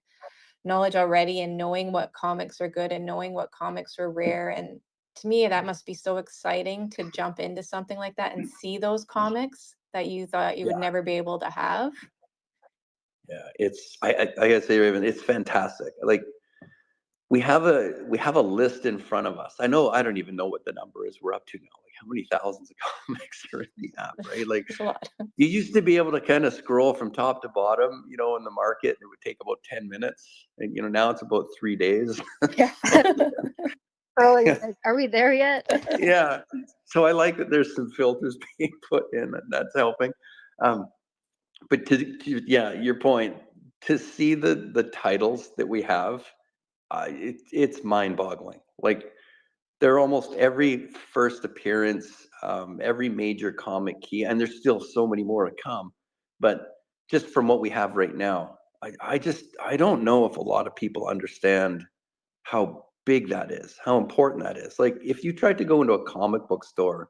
knowledge already and knowing what comics are good and knowing what comics are rare, and to me that must be so exciting to jump into something like that and see those comics that you thought you would Yeah. never be able to have. Yeah, I gotta say, Raven, it's fantastic. Like, we have a list in front of us. I don't even know what the number is we're up to now. Like, how many thousands of comics are in the app, right? Like, It's a lot. you used to be able to kind of scroll from top to bottom, you know, in the market, and it would take about 10 minutes. And, you know, now it's about 3 days. Yeah. Oh, are we there yet? Yeah. So I like that there's some filters being put in, and that's helping. But yeah, your point, to see the titles that we have, it's mind-boggling. Like, they're almost every first appearance, every major comic key, and there's still so many more to come. But just from what we have right now, I don't know if a lot of people understand how big that is, how important that is. Like, if you tried to go into a comic book store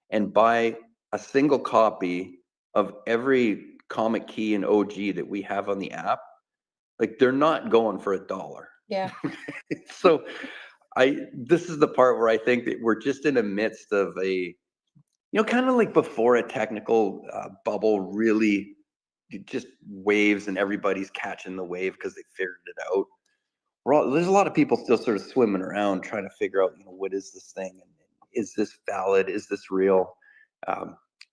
and buy a single copy of every comic key and OG that we have on the app, like, they're not going for $1. Yeah. So this is the part where I think that we're just in the midst of a, you know, kind of like before a technical bubble really just waves and everybody's catching the wave because they figured it out. There's a lot of people still sort of swimming around trying to figure out, you know, what is this thing? And is this valid? Is this real?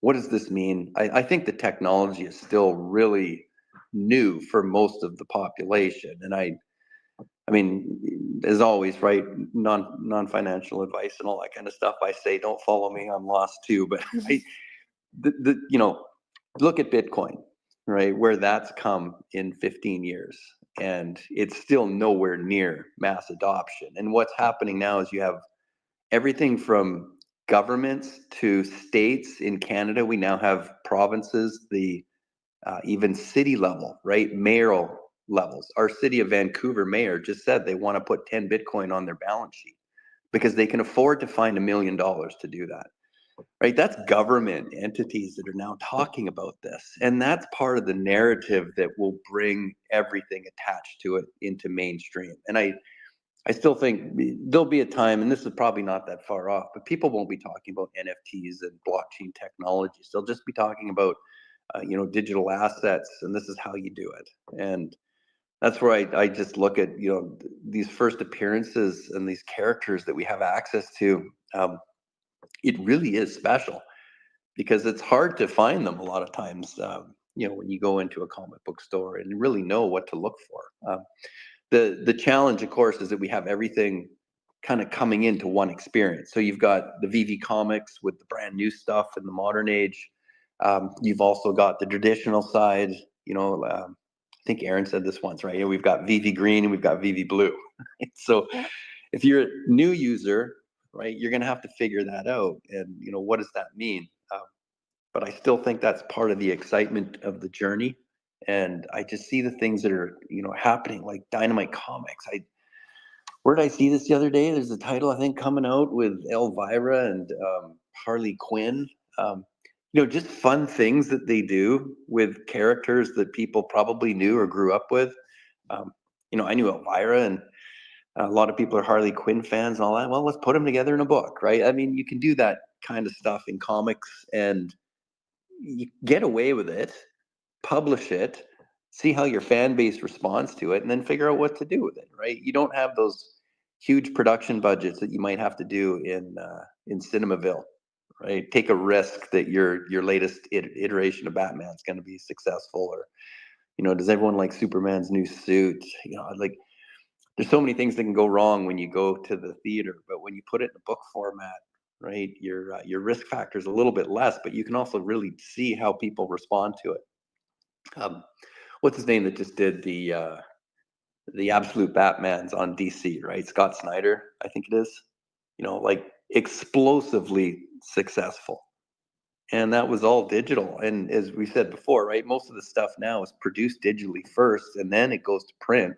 What does this mean? I think the technology is still really new for most of the population. And I mean, as always, right? Non-financial advice and all that kind of stuff. I say, don't follow me. I'm lost too. But you know, look at Bitcoin, right? Where that's come in 15 years, and it's still nowhere near mass adoption. And what's happening now is you have everything from governments to states in Canada. We now have provinces, even city level, right? Mayoral levels. Our city of Vancouver mayor just said they want to put 10 Bitcoin on their balance sheet because they can afford to find $1 million to do that, right? That's government entities that are now talking about this. And that's part of the narrative that will bring everything attached to it into mainstream. And I still think there'll be a time, and this is probably not that far off, but people won't be talking about NFTs and blockchain technologies. They'll just be talking about you know, digital assets, and this is how you do it. And that's where I just look at, you know, these first appearances and these characters that we have access to. It really is special because it's hard to find them a lot of times. You know, when you go into a comic book store and really know what to look for. The challenge, of course, is that we have everything kind of coming into one experience. So you've got the VeVe comics with the brand new stuff in the modern age. You've also got the traditional side. You know, I think Aaron said this once, right? You know, we've got VeVe green and we've got VeVe blue. So Yeah. if you're a new user, right, you're going to have to figure that out. And, you know, what does that mean? but I still think that's part of the excitement of the journey. And I just see the things that are, happening, like Dynamite Comics. Where did I see this the other day? There's a title, I think, coming out with Elvira and Harley Quinn. Just fun things that they do with characters that people probably knew or grew up with. I knew Elvira, and a lot of people are Harley Quinn fans and all that. Well, let's put them together in a book, right? I mean, you can do that kind of stuff in comics and you get away with it, publish it, see how your fan base responds to it, and then figure out what to do with it, right? You don't have those huge production budgets that you might have to do in Cinemaville, right? Take a risk that your latest iteration of Batman is going to be successful, or does everyone like Superman's new suit? Like there's so many things that can go wrong when you go to the theater, but when you put it in a book format, right, your risk factor is a little bit less, but you can also really see how people respond to it. What's his name that just did the Absolute Batmans on DC, right? Scott Snyder, I think it is. Like explosively successful. And that was all digital. And as we said before, right, most of the stuff now is produced digitally first, and then it goes to print,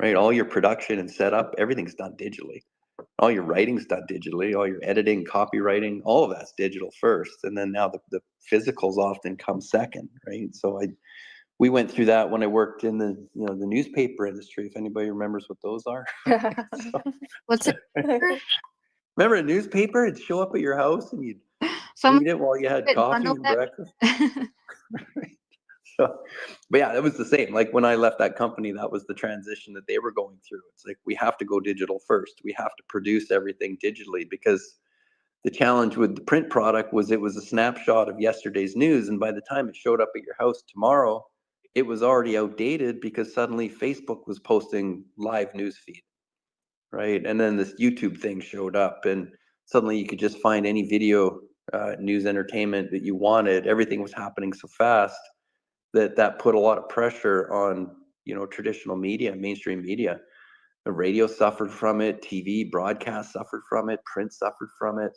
right? All your production and setup, everything's done digitally. All your writing's done digitally, all your editing, copywriting, all of that's digital first. And then now the physicals often come second, right? So we went through that when I worked in the newspaper industry, if anybody remembers what those are. So, What's it? remember a newspaper? It'd show up at your house and you'd Some read it while you had coffee and breakfast. So, but yeah, it was the same. Like when I left that company, that was the transition that they were going through. It's like, we have to go digital first. We have to produce everything digitally, because the challenge with the print product was it was a snapshot of yesterday's news. And by the time it showed up at your house tomorrow, it was already outdated because suddenly Facebook was posting live news feed, right? And then this YouTube thing showed up, and suddenly you could just find any video, news, entertainment that you wanted. Everything was happening so fast that put a lot of pressure on, traditional media, mainstream media. The radio suffered from it, TV broadcast suffered from it, print suffered from it.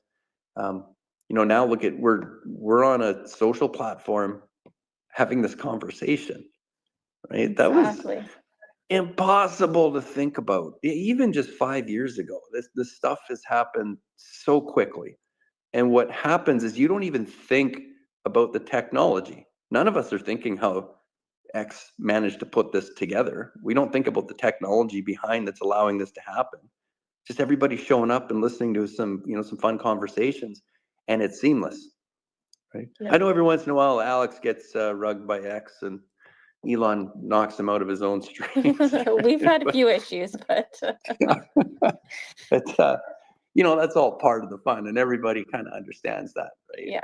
Now look at, we're on a social platform having this conversation, right? That Exactly. was impossible to think about even just 5 years ago. This stuff has happened so quickly. And what happens is you don't even think about the technology. None of us are thinking how X managed to put this together. We don't think about the technology behind that's allowing this to happen. Just everybody showing up and listening to some fun conversations, and it's seamless, right? Yeah. I know every once in a while Alex gets rugged by X and Elon knocks him out of his own strings. We've had a few issues, but But that's all part of the fun, and everybody kind of understands that, right? yeah.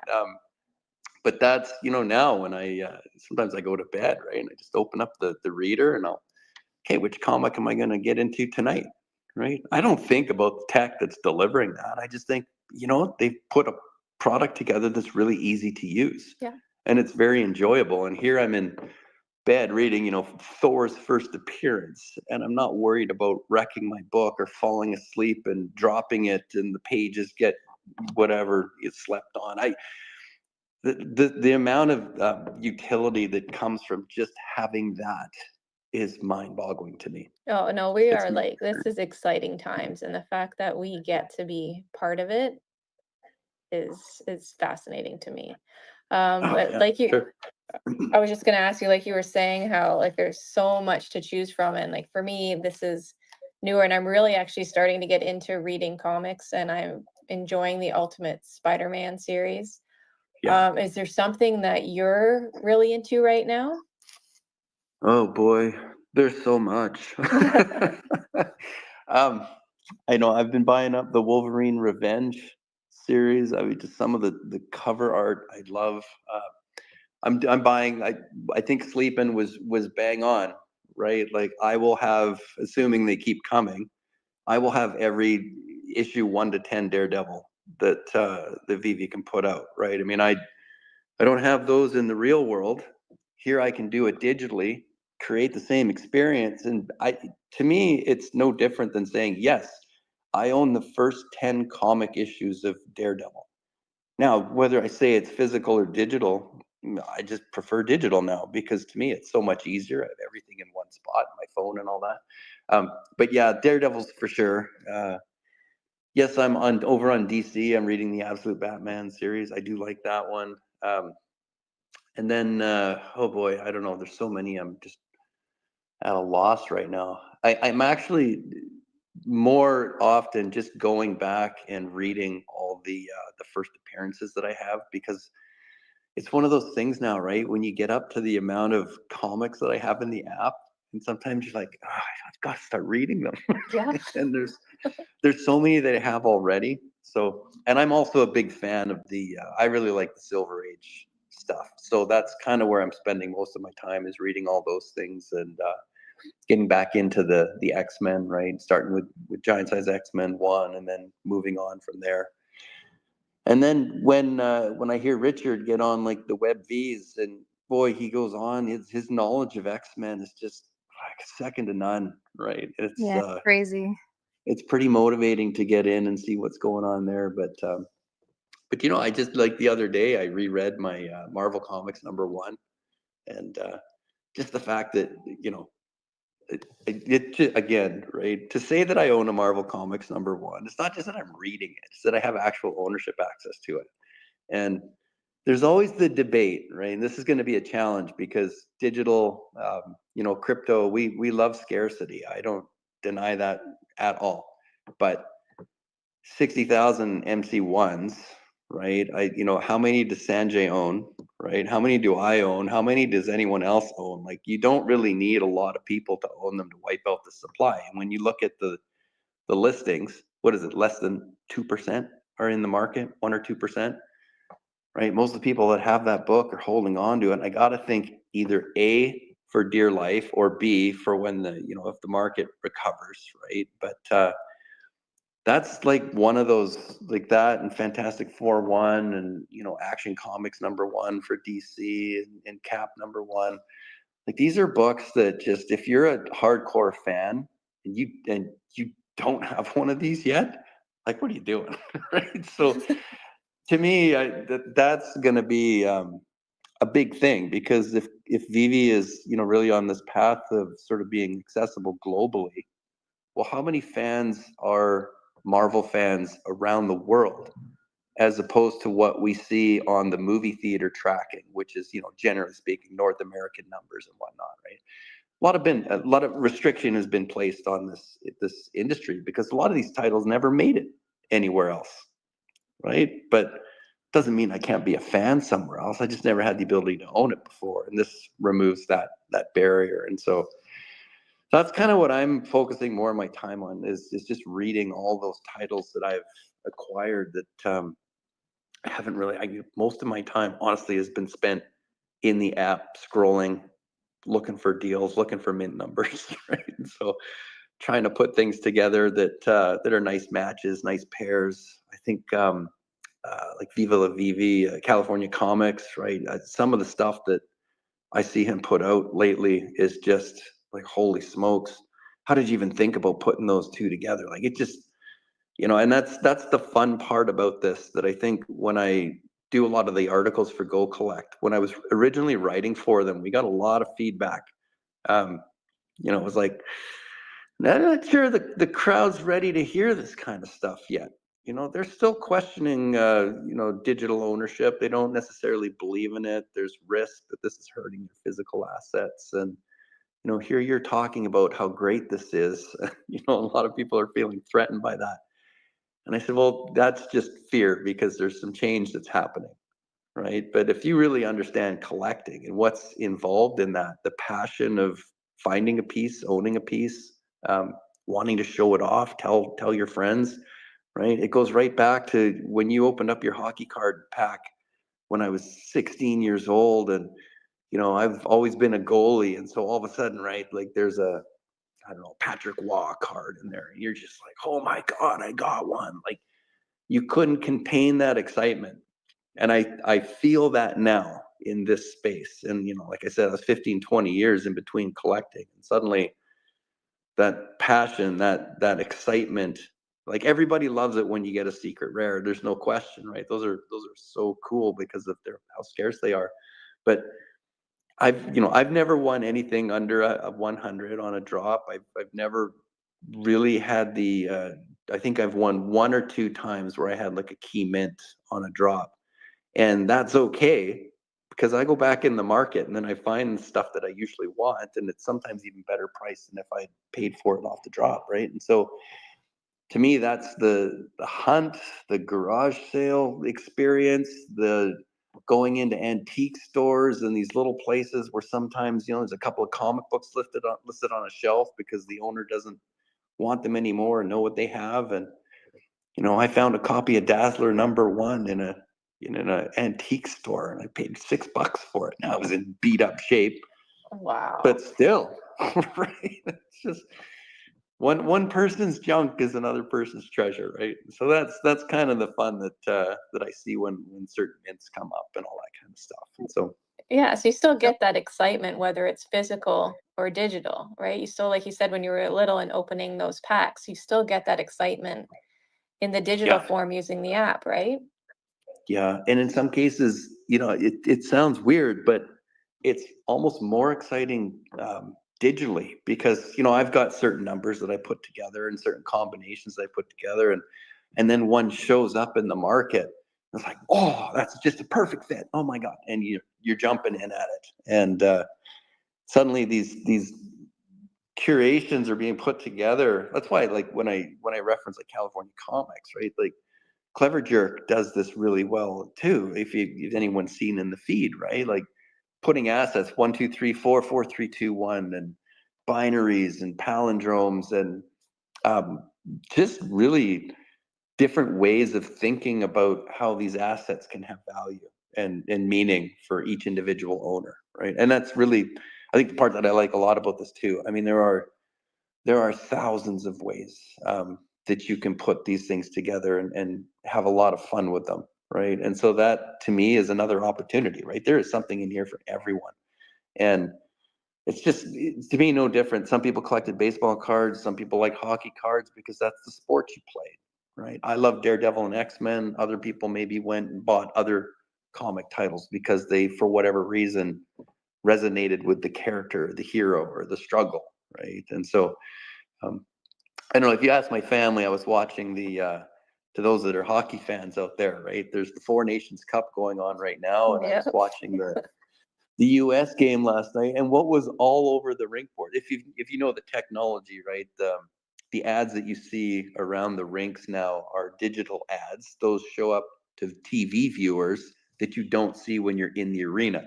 But that's, now when I sometimes I go to bed, right, and I just open up the reader and okay, which comic am I going to get into tonight, right? I don't think about the tech that's delivering that. I just think, they've put a product together that's really easy to use. Yeah. And it's very enjoyable. And here I'm in bed reading, Thor's first appearance, and I'm not worried about wrecking my book or falling asleep and dropping it and the pages get whatever is slept on. The amount of utility that comes from just having that is mind-boggling to me. Oh no, we It's are like, this is exciting times, and the fact that we get to be part of it is fascinating to me. But yeah, like you, sure. I was just gonna ask you, like you were saying, how like there's so much to choose from, and like for me, this is newer, and I'm really actually starting to get into reading comics, and I'm enjoying the Ultimate Spider-Man series. Yeah. Is there something that you're really into right now? Oh boy, there's so much. um, I know I've been buying up the Wolverine Revenge series. I mean, just some of the cover art I love. I'm buying. I think Sleepin' was bang on, right? Like I will have, assuming they keep coming, I will have every issue 1 to 10 Daredevil that the VeVe can put out, right? I mean, I don't have those in the real world. Here I can do it digitally, create the same experience, and to me, it's no different than saying, yes, I own the first 10 comic issues of Daredevil. Now, whether I say it's physical or digital, I just prefer digital now because to me it's so much easier. I have everything in one spot, my phone and all that. But yeah, Daredevil's for sure. Yes, I'm over on DC. I'm reading the Absolute Batman series. I do like that one. And then, oh boy, I don't know. There's so many. I'm just at a loss right now. I'm actually more often just going back and reading all the first appearances that I have because it's one of those things now, right? When you get up to the amount of comics that I have in the app, and sometimes you're like, oh, I've got to start reading them. Yeah. And there's so many that I have already. So, and I'm also a big fan of I really like the Silver Age stuff. So that's kind of where I'm spending most of my time is reading all those things and getting back into the X-Men, right? Starting with Giant Size X-Men 1 and then moving on from there. And then when I hear Richard get on like the web V's and boy, he goes on, his knowledge of X-Men is just like second to none, right? Yeah, crazy. It's pretty motivating to get in and see what's going on there. But you know, I just like the other day I reread my Marvel Comics #1, and just the fact that you know again, right? To say that I own a Marvel Comics #1, it's not just that I'm reading it; it's that I have actual ownership access to it. And there's always the debate, right? And this is going to be a challenge because digital, you know, crypto, we love scarcity. I don't deny that at all. But 60,000 MC1s, right? You know, how many does Sanjay own, right? How many do I own? How many does anyone else own? Like, you don't really need a lot of people to own them to wipe out the supply. And when you look at the listings, what is it? Less than 2% are in the market, 1 or 2%, right? Most of the people that have that book are holding on to it. And I got to think either A, for dear life, or B, for when if the market recovers, right? But that's like one of those, like that and Fantastic Four 1 and Action Comics #1 for DC and Cap #1. Like these are books that just, if you're a hardcore fan and you don't have one of these yet, like what are you doing? Right? So to me, that's going to be a big thing because if VeVe is really on this path of sort of being accessible globally, well, how many fans are Marvel fans around the world, as opposed to what we see on the movie theater tracking, which is generally speaking North American numbers and whatnot, right? A lot of restriction has been placed on this industry because a lot of these titles never made it anywhere else, right? But doesn't mean I can't be a fan somewhere else. I just never had the ability to own it before, and this removes that barrier. And so that's kind of what I'm focusing more of my time on is just reading all those titles that I've acquired that I haven't really. Most of my time, honestly, has been spent in the app scrolling, looking for deals, looking for mint numbers, right? And so trying to put things together that are nice matches, nice pairs. I think like Viva La Vivi, California Comics, right? Some of the stuff that I see him put out lately is just like, holy smokes. How did you even think about putting those two together? Like it just, and that's the fun part about this, that I think when I do a lot of the articles for Go Collect, when I was originally writing for them, we got a lot of feedback. It was like, I'm not sure the crowd's ready to hear this kind of stuff yet. They're still questioning, digital ownership. They don't necessarily believe in it. There's risk that this is hurting their physical assets. And, here you're talking about how great this is. A lot of people are feeling threatened by that. And I said, well, that's just fear because there's some change that's happening, right? But if you really understand collecting and what's involved in that, the passion of finding a piece, owning a piece, wanting to show it off, tell your friends, right? It goes right back to when you opened up your hockey card pack when I was 16 years old, and I've always been a goalie, and so all of a sudden, right, like there's a, I don't know, Patrick Waugh card in there, and you're just like, oh my god, I got one. Like you couldn't contain that excitement, and I feel that now in this space. And like I said, I was 15, 20 years in between collecting, and suddenly that passion, that excitement Like everybody loves it when you get a secret rare. There's no question, right? Those are so cool because of how scarce they are. But I've never won anything under a 100 on a drop. I've never really had I think I've won 1 or 2 times where I had like a key mint on a drop, and that's okay because I go back in the market and then I find stuff that I usually want, and it's sometimes even better price than if I paid for it off the drop, right? And so to me, that's the hunt, the garage sale experience, the going into antique stores and these little places where sometimes there's a couple of comic books listed on a shelf because the owner doesn't want them anymore and know what they have. And I found a copy of Dazzler #1 in an antique store, and I paid $6 for it. Now it was in beat up shape, Wow. but still, right? It's just one person's junk is another person's treasure, right? So that's kind of the fun that I see when certain mints come up and all that kind of stuff. And so Yeah, so you still get that excitement whether it's physical or digital, right? You still, like you said, when you were little and opening those packs, you still get that excitement in the digital yeah, form using the app, right? yeah, and in some cases, it sounds weird, but it's almost more exciting digitally because I've got certain numbers that I put together and certain combinations that I put together, and then one shows up in the market. It's like, oh, that's just a perfect fit. Oh my god! And you're jumping in at it, and suddenly these curations are being put together. That's why, like when I reference like California comics, right? Like Clever Jerk does this really well too. If anyone's seen in the feed, right? Like putting assets 1, 2, 3, 4, 4, 3, 2, 1, and binaries and palindromes and um, just really different ways of thinking about how these assets can have value and meaning for each individual owner, right? And that's really, I think, the part that I like a lot about this too. I mean, there are thousands of ways that you can put these things together and have a lot of fun with them, right? And so that to me is another opportunity, right? There is something in here for everyone, and to me no different. Some people collected baseball cards, some people like hockey cards because that's the sport you played, right? I love Daredevil and X-Men. Other people maybe went and bought other comic titles because they, for whatever reason, resonated with the character, the hero, or the struggle, right? And so um, I don't know, if you ask my family, I was watching to those that are hockey fans out there, right? There's the Four Nations Cup going on right now, and I Yeah. was watching the U.S. game last night, and what was all over the rink board. If you know the technology, right? The ads that you see around the rinks now are digital ads. Those show up to TV viewers that you don't see when you're in the arena,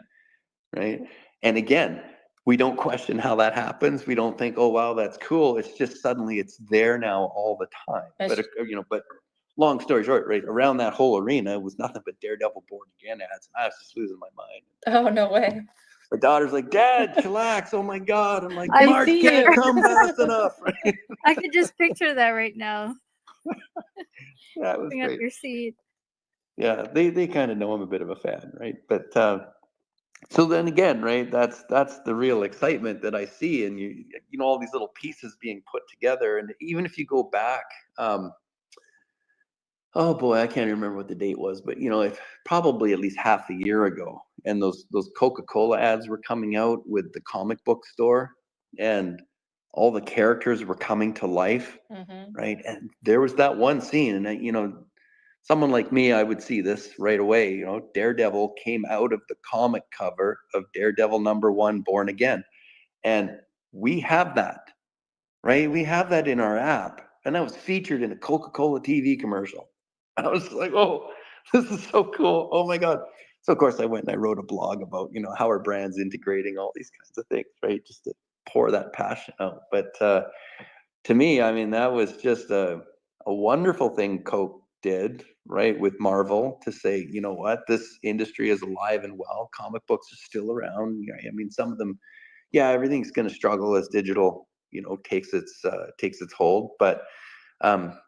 right? And again, we don't question how that happens. We don't think, oh wow, that's cool. It's just suddenly it's there now all the time. But long story short, right around that whole arena was nothing but Daredevil Born Again ads, and I was just losing my mind. Oh, no way. My daughter's like, Dad, chillax. Oh my God. I'm like, I Mark see can't you. come fast enough. Right? I could just picture that right now. Yeah, it was Sitting up great. your seat. Yeah, they kind of know I'm a bit of a fan, right? But so then again, right, that's the real excitement that I see, and all these little pieces being put together. And even if you go back, oh boy, I can't remember what the date was, but if probably at least half a year ago, and those Coca-Cola ads were coming out with the comic book store, and all the characters were coming to life, Hmm. right? And there was that one scene, and someone like me, I would see this right away. Daredevil came out of the comic cover of Daredevil #1 Born Again, and we have that, right? We have that in our app, and that was featured in a Coca-Cola TV commercial. I was like, oh, this is so cool. Oh my God. So of course I went and I wrote a blog about, how our brand's integrating all these kinds of things, right? Just to pour that passion out. But to me, I mean, that was just a wonderful thing Coke did, right, with Marvel to say, you know what, this industry is alive and well. Comic books are still around. I mean, some of them, yeah, everything's going to struggle as digital, takes its hold. But um,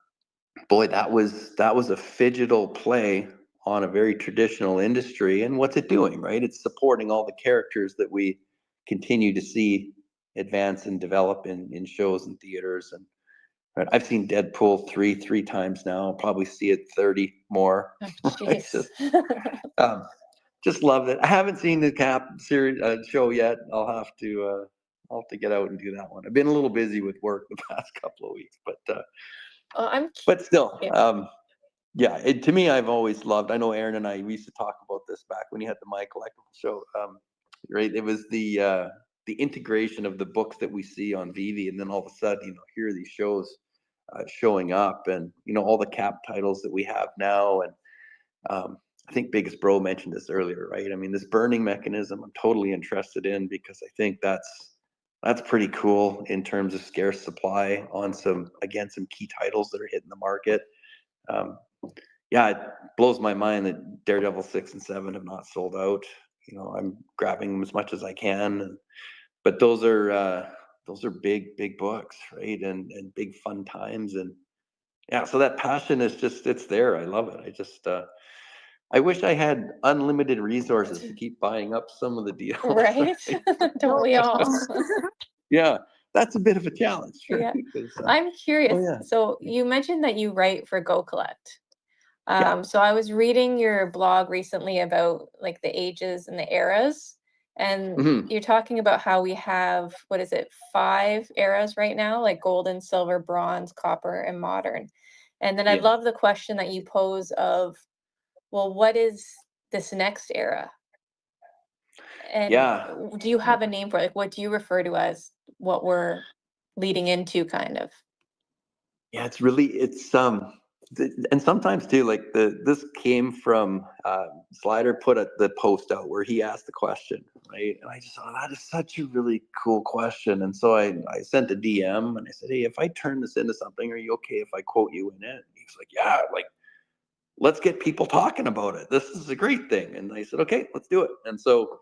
boy, that was a phygital play on a very traditional industry. And what's it doing, right? It's supporting all the characters that we continue to see advance and develop in shows and theaters. And Right? I've seen Deadpool 3 times now. I'll probably see it 30 more. Oh, It's jeez. just love it. I haven't seen the Cap series show yet. I'll have to get out and do that one. I've been a little busy with work the past couple of weeks, Well, but still, yeah. yeah. To me, I've always loved. I know Aaron and I we used to talk about this back when you had the My Collectible show. Right, it was the integration of the books that we see on VeVe, and then all of a sudden, here are these shows showing up, and all the Cap titles that we have now, and I think Biggest Bro mentioned this earlier, right? I mean, this burning mechanism, I'm totally interested in because I think that's pretty cool in terms of scarce supply on some key titles that are hitting the market. Um, yeah, it blows my mind that Daredevil 6 and 7 have not sold out. I'm grabbing them as much as I can, but those are big books, right? And big fun times, and yeah, so that passion is it's there. I love it. I wish I had unlimited resources to keep buying up some of the deals. Right? Right? Don't we all? Yeah, that's a bit of a challenge, right? Yeah. 'Cause, I'm curious. oh yeah, So you mentioned that you write for Go Collect. yeah, So I was reading your blog recently about like the ages and the eras, and hmm you're talking about how we have, what is it, 5 eras right now, like golden, silver, bronze, copper, and modern. And then I yeah, love the question that you pose of, well, what is this next era? And yeah. do you have a name for it? Like, what do you refer to as what we're leading into, kind of? Yeah, and sometimes too, like this came from Slider put the post out where he asked the question, right? And I just thought that is such a really cool question, and so I sent a DM and I said, hey, if I turn this into something, are you okay if I quote you in it? And he was like, yeah, like let's get people talking about it. This is a great thing, and I said, okay, let's do it. And so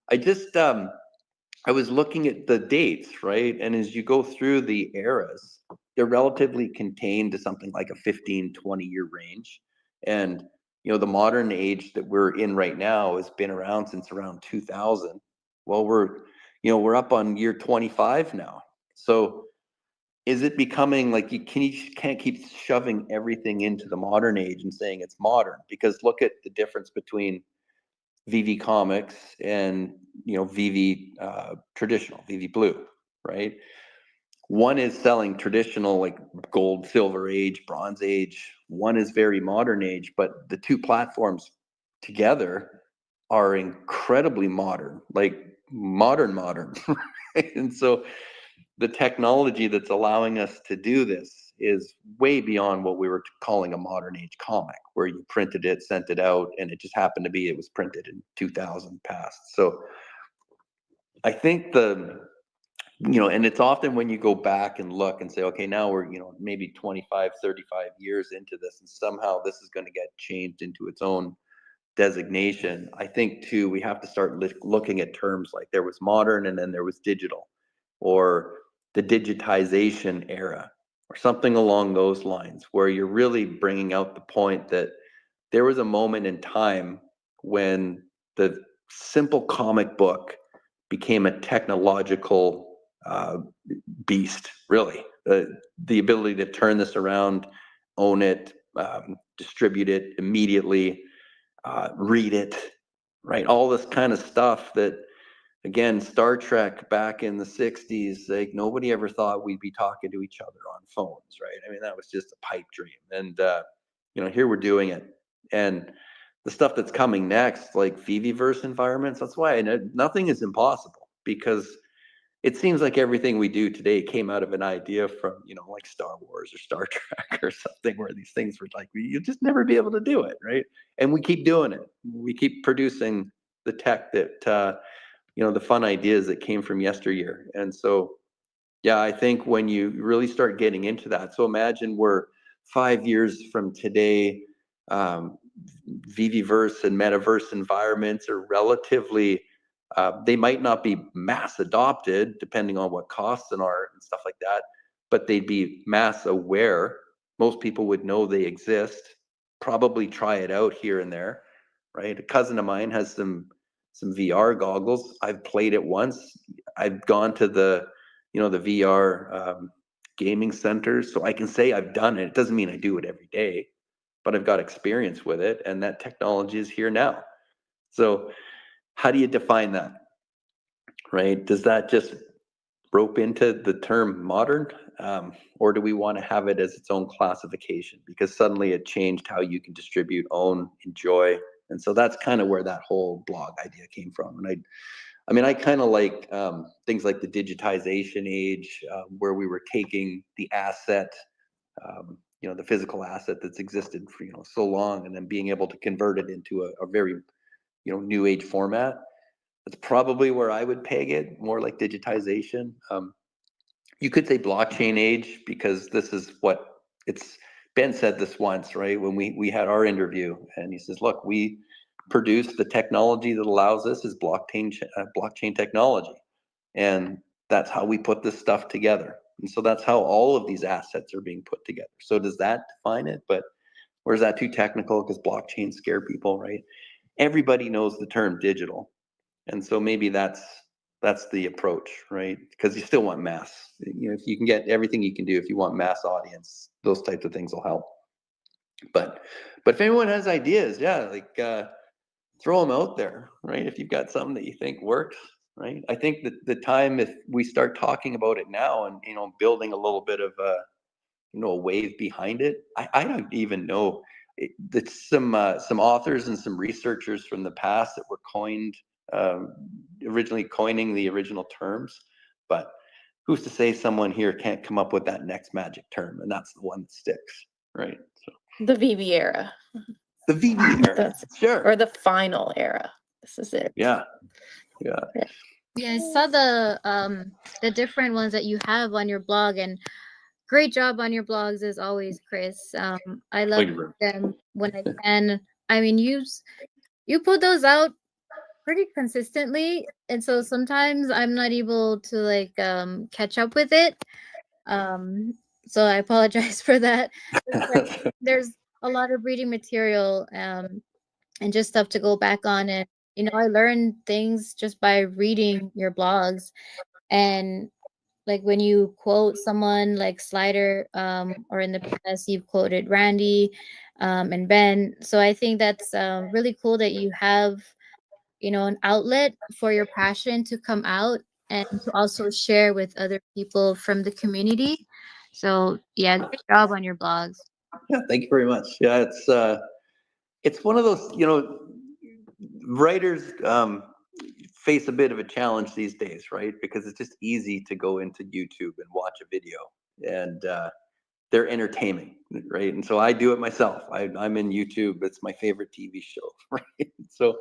I just I was looking at the dates, right? And as you go through the eras, they're relatively contained to something like a 15, 20-year range. And, the modern age that we're in right now has been around since around 2000. Well, we're up on year 25 now. So is it becoming like you can't keep shoving everything into the modern age and saying it's modern? Because look at the difference between VeVe Comics and VeVe traditional, VeVe Blue, right? One is selling traditional like gold, silver age, bronze age. One is very modern age, but the two platforms together are incredibly modern, like modern. Right? And so the technology that's allowing us to do this is way beyond what we were calling a modern age comic, where you printed it, sent it out, and it just happened to be it was printed in 2000 past. So I think and it's often when you go back and look and say, okay, now we're, maybe 25, 35 years into this, and somehow this is going to get changed into its own designation. I think too, we have to start looking at terms like there was modern and then there was digital, or the digitization era, or something along those lines, where you're really bringing out the point that there was a moment in time when the simple comic book became a technological beast, really. The ability to turn this around, own it, distribute it immediately, read it, right? All this kind of stuff that, again, Star Trek back in the 60s, like nobody ever thought we'd be talking to each other on phones, right? I mean, that was just a pipe dream. And, here we're doing it. And the stuff that's coming next, like VeVe-verse environments, that's why nothing is impossible, because it seems like everything we do today came out of an idea from, like Star Wars or Star Trek or something, where these things were like, you'll just never be able to do it, right? And we keep doing it. We keep producing the tech that, the fun ideas that came from yesteryear. And so, yeah, I think when you really start getting into that, so imagine we're 5 years from today, um, VeVe-verse and metaverse environments are relatively, they might not be mass adopted depending on what costs are and stuff like that, but they'd be mass aware. Most people would know they exist, probably try it out here and there, right? A cousin of mine has some VR goggles. I've played it once. I've gone to the VR gaming centers. So I can say I've done it. It doesn't mean I do it every day, but I've got experience with it, and that technology is here now. So how do you define that, right? Does that just rope into the term modern? Or do we want to have it as its own classification? Because suddenly it changed how you can distribute, own, enjoy. And so that's kind of where that whole blog idea came from. And I mean, I kind of like things like the digitization age, where we were taking the asset, the physical asset that's existed for, so long, and then being able to convert it into a very, new age format. That's probably where I would peg it, more like digitization. You could say blockchain age, because this is what it's. Ben said this once, right? When we had our interview, and he says, look, we produce the technology that allows us is blockchain technology. And that's how we put this stuff together. And so that's how all of these assets are being put together. So does that define it? But or is that too technical, because blockchain scare people, right? Everybody knows the term digital. And so maybe that's the approach, right? Because you still want mass. If you can get everything you can do, if you want mass audience, those types of things will help. But if anyone has ideas, yeah, like throw them out there, right? If you've got something that you think works, right? I think that the time, if we start talking about it now and building a little bit of a wave behind it, I don't even know. It's some authors and some researchers from the past that were originally coining the original terms, but who's to say someone here can't come up with that next magic term, and that's the one that sticks, right? So The VeVe era. the VeVe era, sure, or the final era. This is it. yeah. Yeah, I saw the different ones that you have on your blog, and great job on your blogs as always, Chris. I love them when I can. I mean, you put those out pretty consistently, and so sometimes I'm not able to like catch up with it. So I apologize for that. There's a lot of reading material and just stuff to go back on, and I learned things just by reading your blogs. And like when you quote someone like Slider, or in the past you've quoted Randy, and Ben. So I think that's really cool that you have an outlet for your passion to come out and to also share with other people from the community. So yeah, good job on your blogs. Yeah, thank you very much. Yeah, it's one of those, writers face a bit of a challenge these days, right? Because it's just easy to go into YouTube and watch a video, and they're entertaining, right? And so I do it myself. I'm in YouTube. It's my favorite TV show, right? So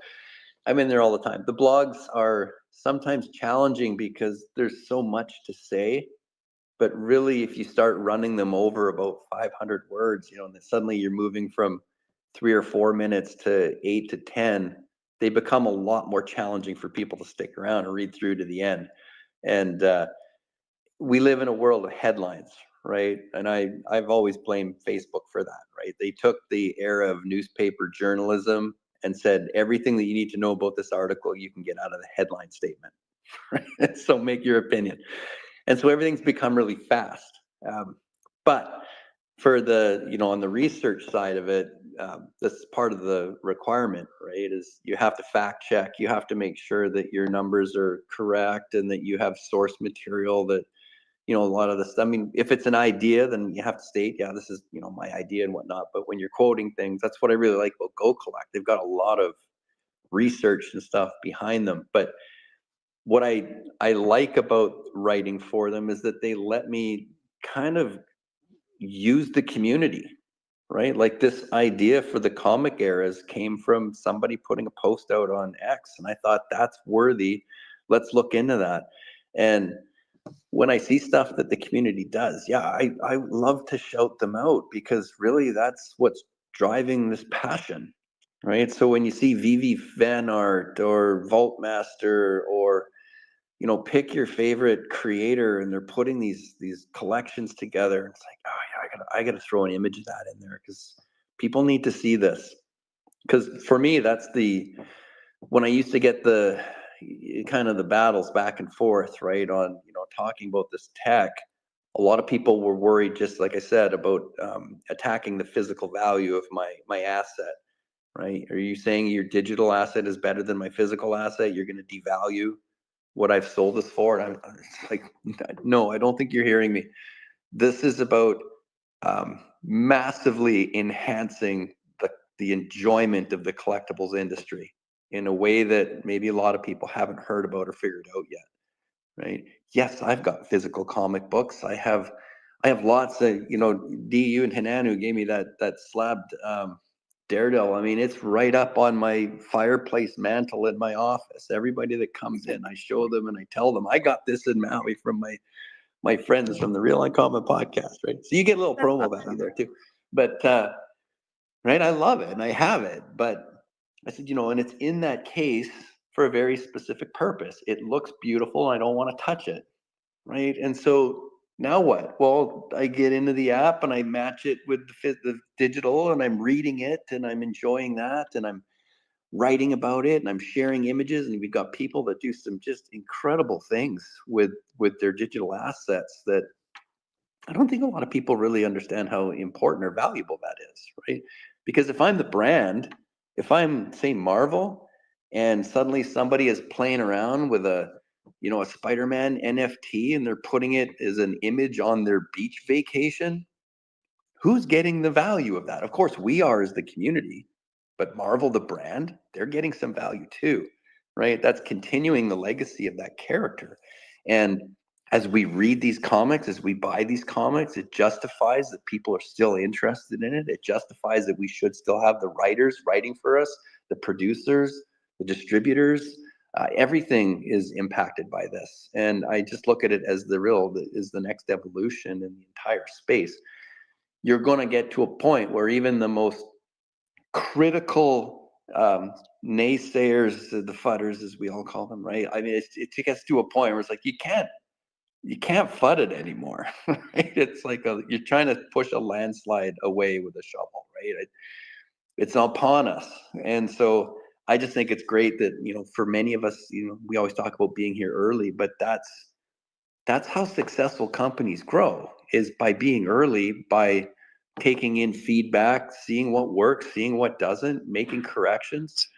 I'm in there all the time. The blogs are sometimes challenging because there's so much to say, but really, if you start running them over about 500 words, and then suddenly you're moving from 3 or 4 minutes to 8 to 10, they become a lot more challenging for people to stick around and read through to the end. And we live in a world of headlines, right? And I've always blamed Facebook for that, right? They took the era of newspaper journalism and said everything that you need to know about this article you can get out of the headline statement, right? So make your opinion. And so everything's become really fast. But for the, on the research side of it, that's part of the requirement, right? Is you have to fact check, you have to make sure that your numbers are correct and that you have source material that, a lot of this, I mean, if it's an idea, then you have to state, yeah, this is, my idea and whatnot. But when you're quoting things, that's what I really like about Go Collect. They've got a lot of research and stuff behind them. But what I like about writing for them is that they let me kind of use the community, right? Like this idea for the comic eras came from somebody putting a post out on X, and I thought that's worthy. Let's look into that. And when I see stuff that the community does, yeah, I love to shout them out, because really that's what's driving this passion, right? So when you see VeVe fan art or Vault Master, or pick your favorite creator, and they're putting these collections together, it's like, oh yeah, I gotta throw an image of that in there, because people need to see this. Because for me, that's when I used to get the kind of the battles back and forth, right, on talking about this tech, a lot of people were worried, just like I said, about attacking the physical value of my asset, right? Are you saying your digital asset is better than my physical asset? You're going to devalue what I've sold this for? And it's like, no, I don't think you're hearing me. This is about massively enhancing the enjoyment of the collectibles industry in a way that maybe a lot of people haven't heard about or figured out yet. Right? Yes, I've got physical comic books. I have lots of, DU and Hananu gave me that slabbed Daredevil. I mean, it's right up on my fireplace mantle in my office. Everybody that comes in, I show them and I tell them I got this in Maui from my friends from the Real Uncommon podcast, right? So you get a little That's promo value awesome. there too. But right, I love it and I have it, but I said, and it's in that case for a very specific purpose. It looks beautiful. I don't want to touch it, right? And so now what? Well, I get into the app and I match it with the digital, and I'm reading it and I'm enjoying that, and I'm writing about it and I'm sharing images, and we've got people that do some just incredible things with their digital assets that I don't think a lot of people really understand how important or valuable that is, right? Because if I'm the brand, if I'm, say, Marvel, and suddenly somebody is playing around with a Spider-Man NFT and they're putting it as an image on their beach vacation, who's getting the value of that? Of course, we are as the community, but Marvel, the brand, they're getting some value too, right? That's continuing the legacy of that character. And as we read these comics, as we buy these comics, it justifies that people are still interested in it. It justifies that we should still have the writers writing for us, the producers, the distributors. Everything is impacted by this. And I just look at it as the next evolution in the entire space. You're going to get to a point where even the most critical naysayers, the fudders, as we all call them, right? I mean, it gets to a point where it's like you can't FUD it anymore, right? It's like you're trying to push a landslide away with a shovel, right? It's upon us, and so I just think it's great that for many of us, we always talk about being here early, but that's how successful companies grow, is by being early, by taking in feedback, seeing what works, seeing what doesn't, making corrections.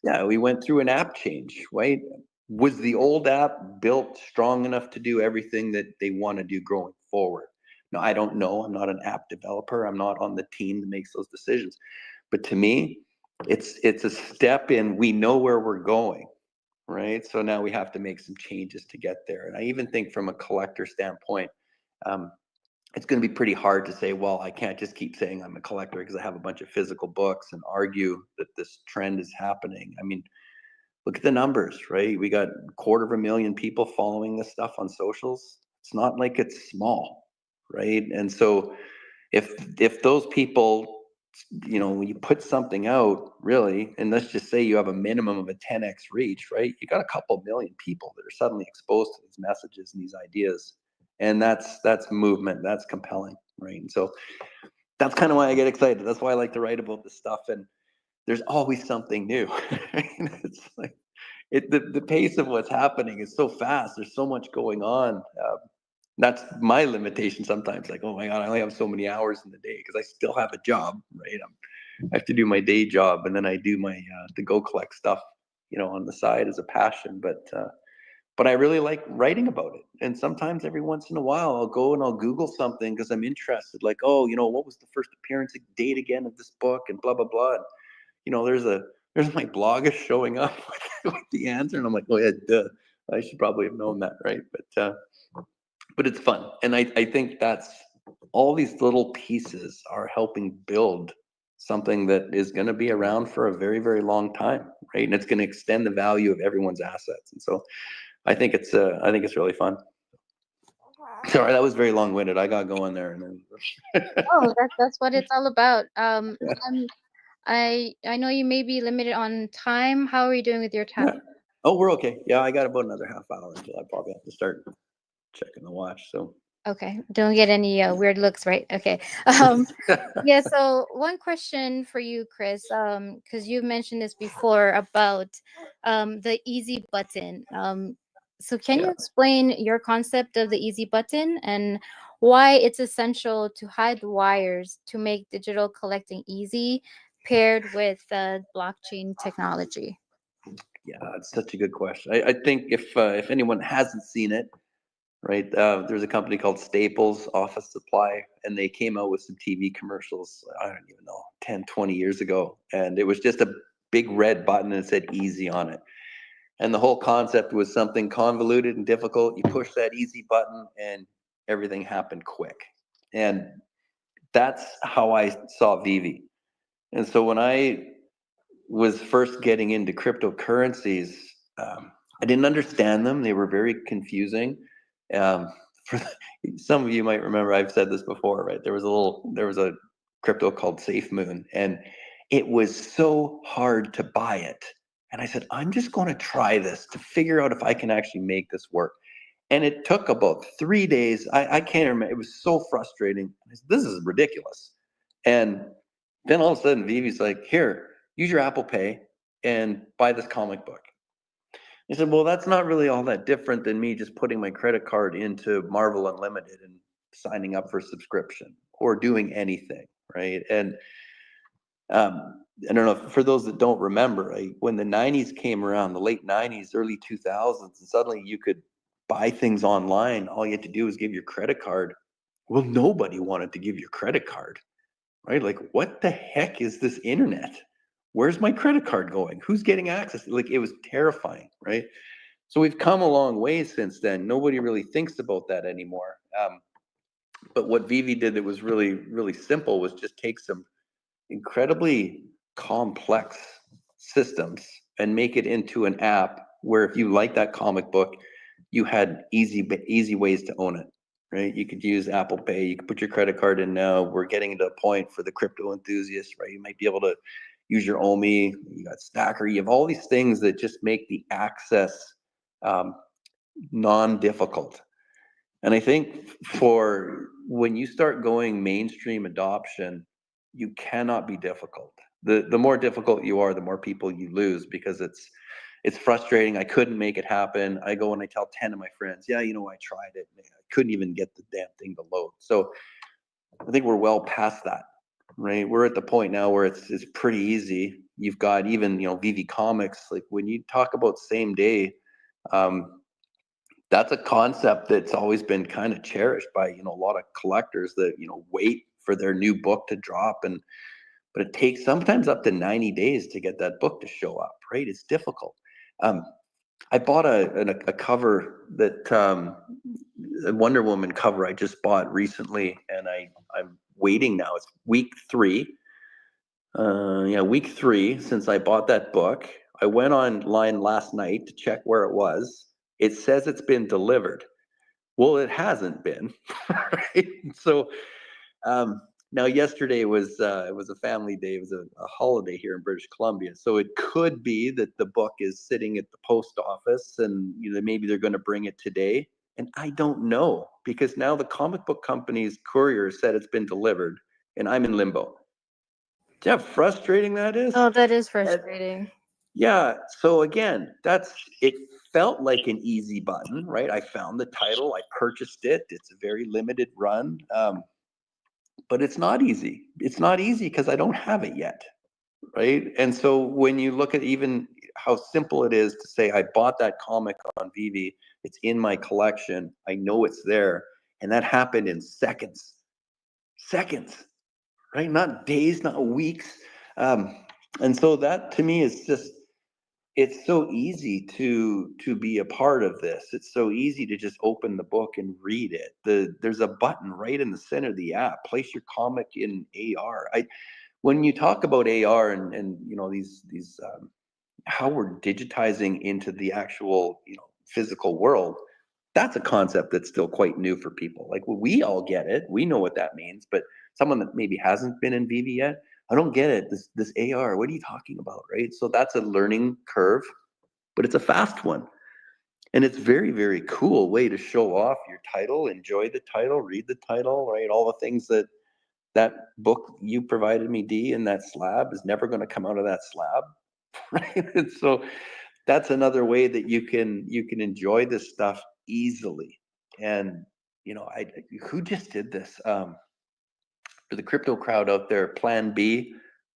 Yeah, we went through an app change, right? Was the old app built strong enough to do everything that they want to do going forward? No, I don't know. I'm not an app developer. I'm not on the team that makes those decisions. But to me, it's a step in, we know where we're going, right? So now we have to make some changes to get there. And I even think from a collector standpoint, it's going to be pretty hard to say, well, I can't just keep saying I'm a collector because I have a bunch of physical books and argue that this trend is happening. I mean, look at the numbers, right? We got 250,000 people following this stuff on socials. It's not like it's small, right? And so if those people, when you put something out, really, and let's just say you have a minimum of a 10x reach, right? You got a couple million people that are suddenly exposed to these messages and these ideas, and that's movement. That's compelling, right? And so that's kind of why I get excited. That's why I like to write about this stuff. And there's always something new. It's like the pace of what's happening is so fast. There's so much going on. That's my limitation sometimes. Like, oh my God, I only have so many hours in the day because I still have a job, right? I have to do my day job, and then I do my the Go Collect stuff, on the side as a passion. But I really like writing about it. And sometimes every once in a while, I'll go and I'll Google something because I'm interested. Like, oh, what was the first appearance date again of this book, and blah blah blah. And, there's my blog is showing up with the answer, and I'm like, oh yeah, duh. I should probably have known that, right? But it's fun, and I think that's all these little pieces are helping build something that is going to be around for a very, very long time, right? And it's going to extend the value of everyone's assets. And so I think it's really fun. Sorry, that was very long-winded. I got going there, and then Oh, that's what it's all about. I know you may be limited on time. How are you doing with your time? yeah. Oh, we're okay. Yeah, I got about another half hour until I probably have to start checking the watch. So Okay, don't get any weird looks, right? Okay. Um, yeah. So one question for you, Chris, because you've mentioned this before about the easy button. So can you yeah. explain your concept of the easy button and why it's essential to hide the wires to make digital collecting easy, paired with blockchain technology. Yeah, it's such a good question. I think if anyone hasn't seen it, right, there's a company called Staples Office Supply, and they came out with some TV commercials, I don't even know, 10, 20 years ago. And it was just a big red button and it said easy on it. And the whole concept was something convoluted and difficult. You push that easy button and everything happened quick. And that's how I saw VeVe. And so when I was first getting into cryptocurrencies, I didn't understand them. They were very confusing. Um, for some of you might remember, I've said this before, right? There was a crypto called SafeMoon, and it was so hard to buy it. And I said, I'm just going to try this to figure out if I can actually make this work. And it took about 3 days. I can't remember. It was so frustrating. I said, this is ridiculous. And then all of a sudden, Vivi's like, here, use your Apple Pay and buy this comic book. I said, well, that's not really all that different than me just putting my credit card into Marvel Unlimited and signing up for a subscription or doing anything, right? And I don't know, for those that don't remember, when the 90s came around, the late 90s, early 2000s, and suddenly you could buy things online, all you had to do was give your credit card. Well, nobody wanted to give your credit card, right? Like, what the heck is this internet? Where's my credit card going? Who's getting access? Like, it was terrifying, right? So we've come a long way since then. Nobody really thinks about that anymore. But what VeVe did that was really, really simple was just take some incredibly complex systems and make it into an app where if you like that comic book, you had easy ways to own it, right? You could use Apple Pay, you could put your credit card in now. We're getting to a point for the crypto enthusiasts, right? You might be able to use your OMI, you got Stacker, you have all these things that just make the access um, non-difficult. And I think for when you start going mainstream adoption, you cannot be difficult. The more difficult you are, the more people you lose because it's frustrating. I couldn't make it happen. I go and I tell 10 of my friends, yeah, I tried it. I couldn't even get the damn thing to load. So I think we're well past that, right? We're at the point now where it's pretty easy. You've got even, VeVe Comics, like when you talk about same day, um, that's a concept that's always been kind of cherished by a lot of collectors that wait for their new book to drop, and but it takes sometimes up to 90 days to get that book to show up, right? It's difficult. um, I bought a cover that a Wonder Woman cover I just bought recently, and I'm waiting now. It's week 3. Yeah, week 3 since I bought that book. I went online last night to check where it was. It says it's been delivered. Well, it hasn't been, right? So now yesterday was it was a family day. It was a holiday here in British Columbia, so it could be that the book is sitting at the post office, and maybe they're going to bring it today. And I don't know because now the comic book company's courier said it's been delivered, and I'm in limbo. Do you know how frustrating that is? Oh, that is And frustrating. yeah, so again, it felt like an easy button, right? I found the title, I purchased it. It's a very limited run, but it's not easy. It's not easy because I don't have it yet, right? And so when you look at even how simple it is to say, I bought that comic on VeVe, it's in my collection, I know it's there, and that happened in seconds. Seconds, right? Not days, not weeks. Um, and so that to me is just, it's so easy to be a part of this. It's so easy to just open the book and read it. There's a button right in the center of the app. Place your comic in AR. When you talk about AR and these how we're digitizing into the actual physical world, that's a concept that's still quite new for people. Like, well, we all get it, we know what that means, but someone that maybe hasn't been in VeVe yet, I don't get it. This AR, what are you talking about, right? So that's a learning curve, but it's a fast one, and it's very, very cool way to show off your title, enjoy the title, read the title, right? All the things that book you provided me, D, in that slab is never going to come out of that slab, right? And so that's another way that you can enjoy this stuff easily. And who just did this? For the crypto crowd out there, Plan B,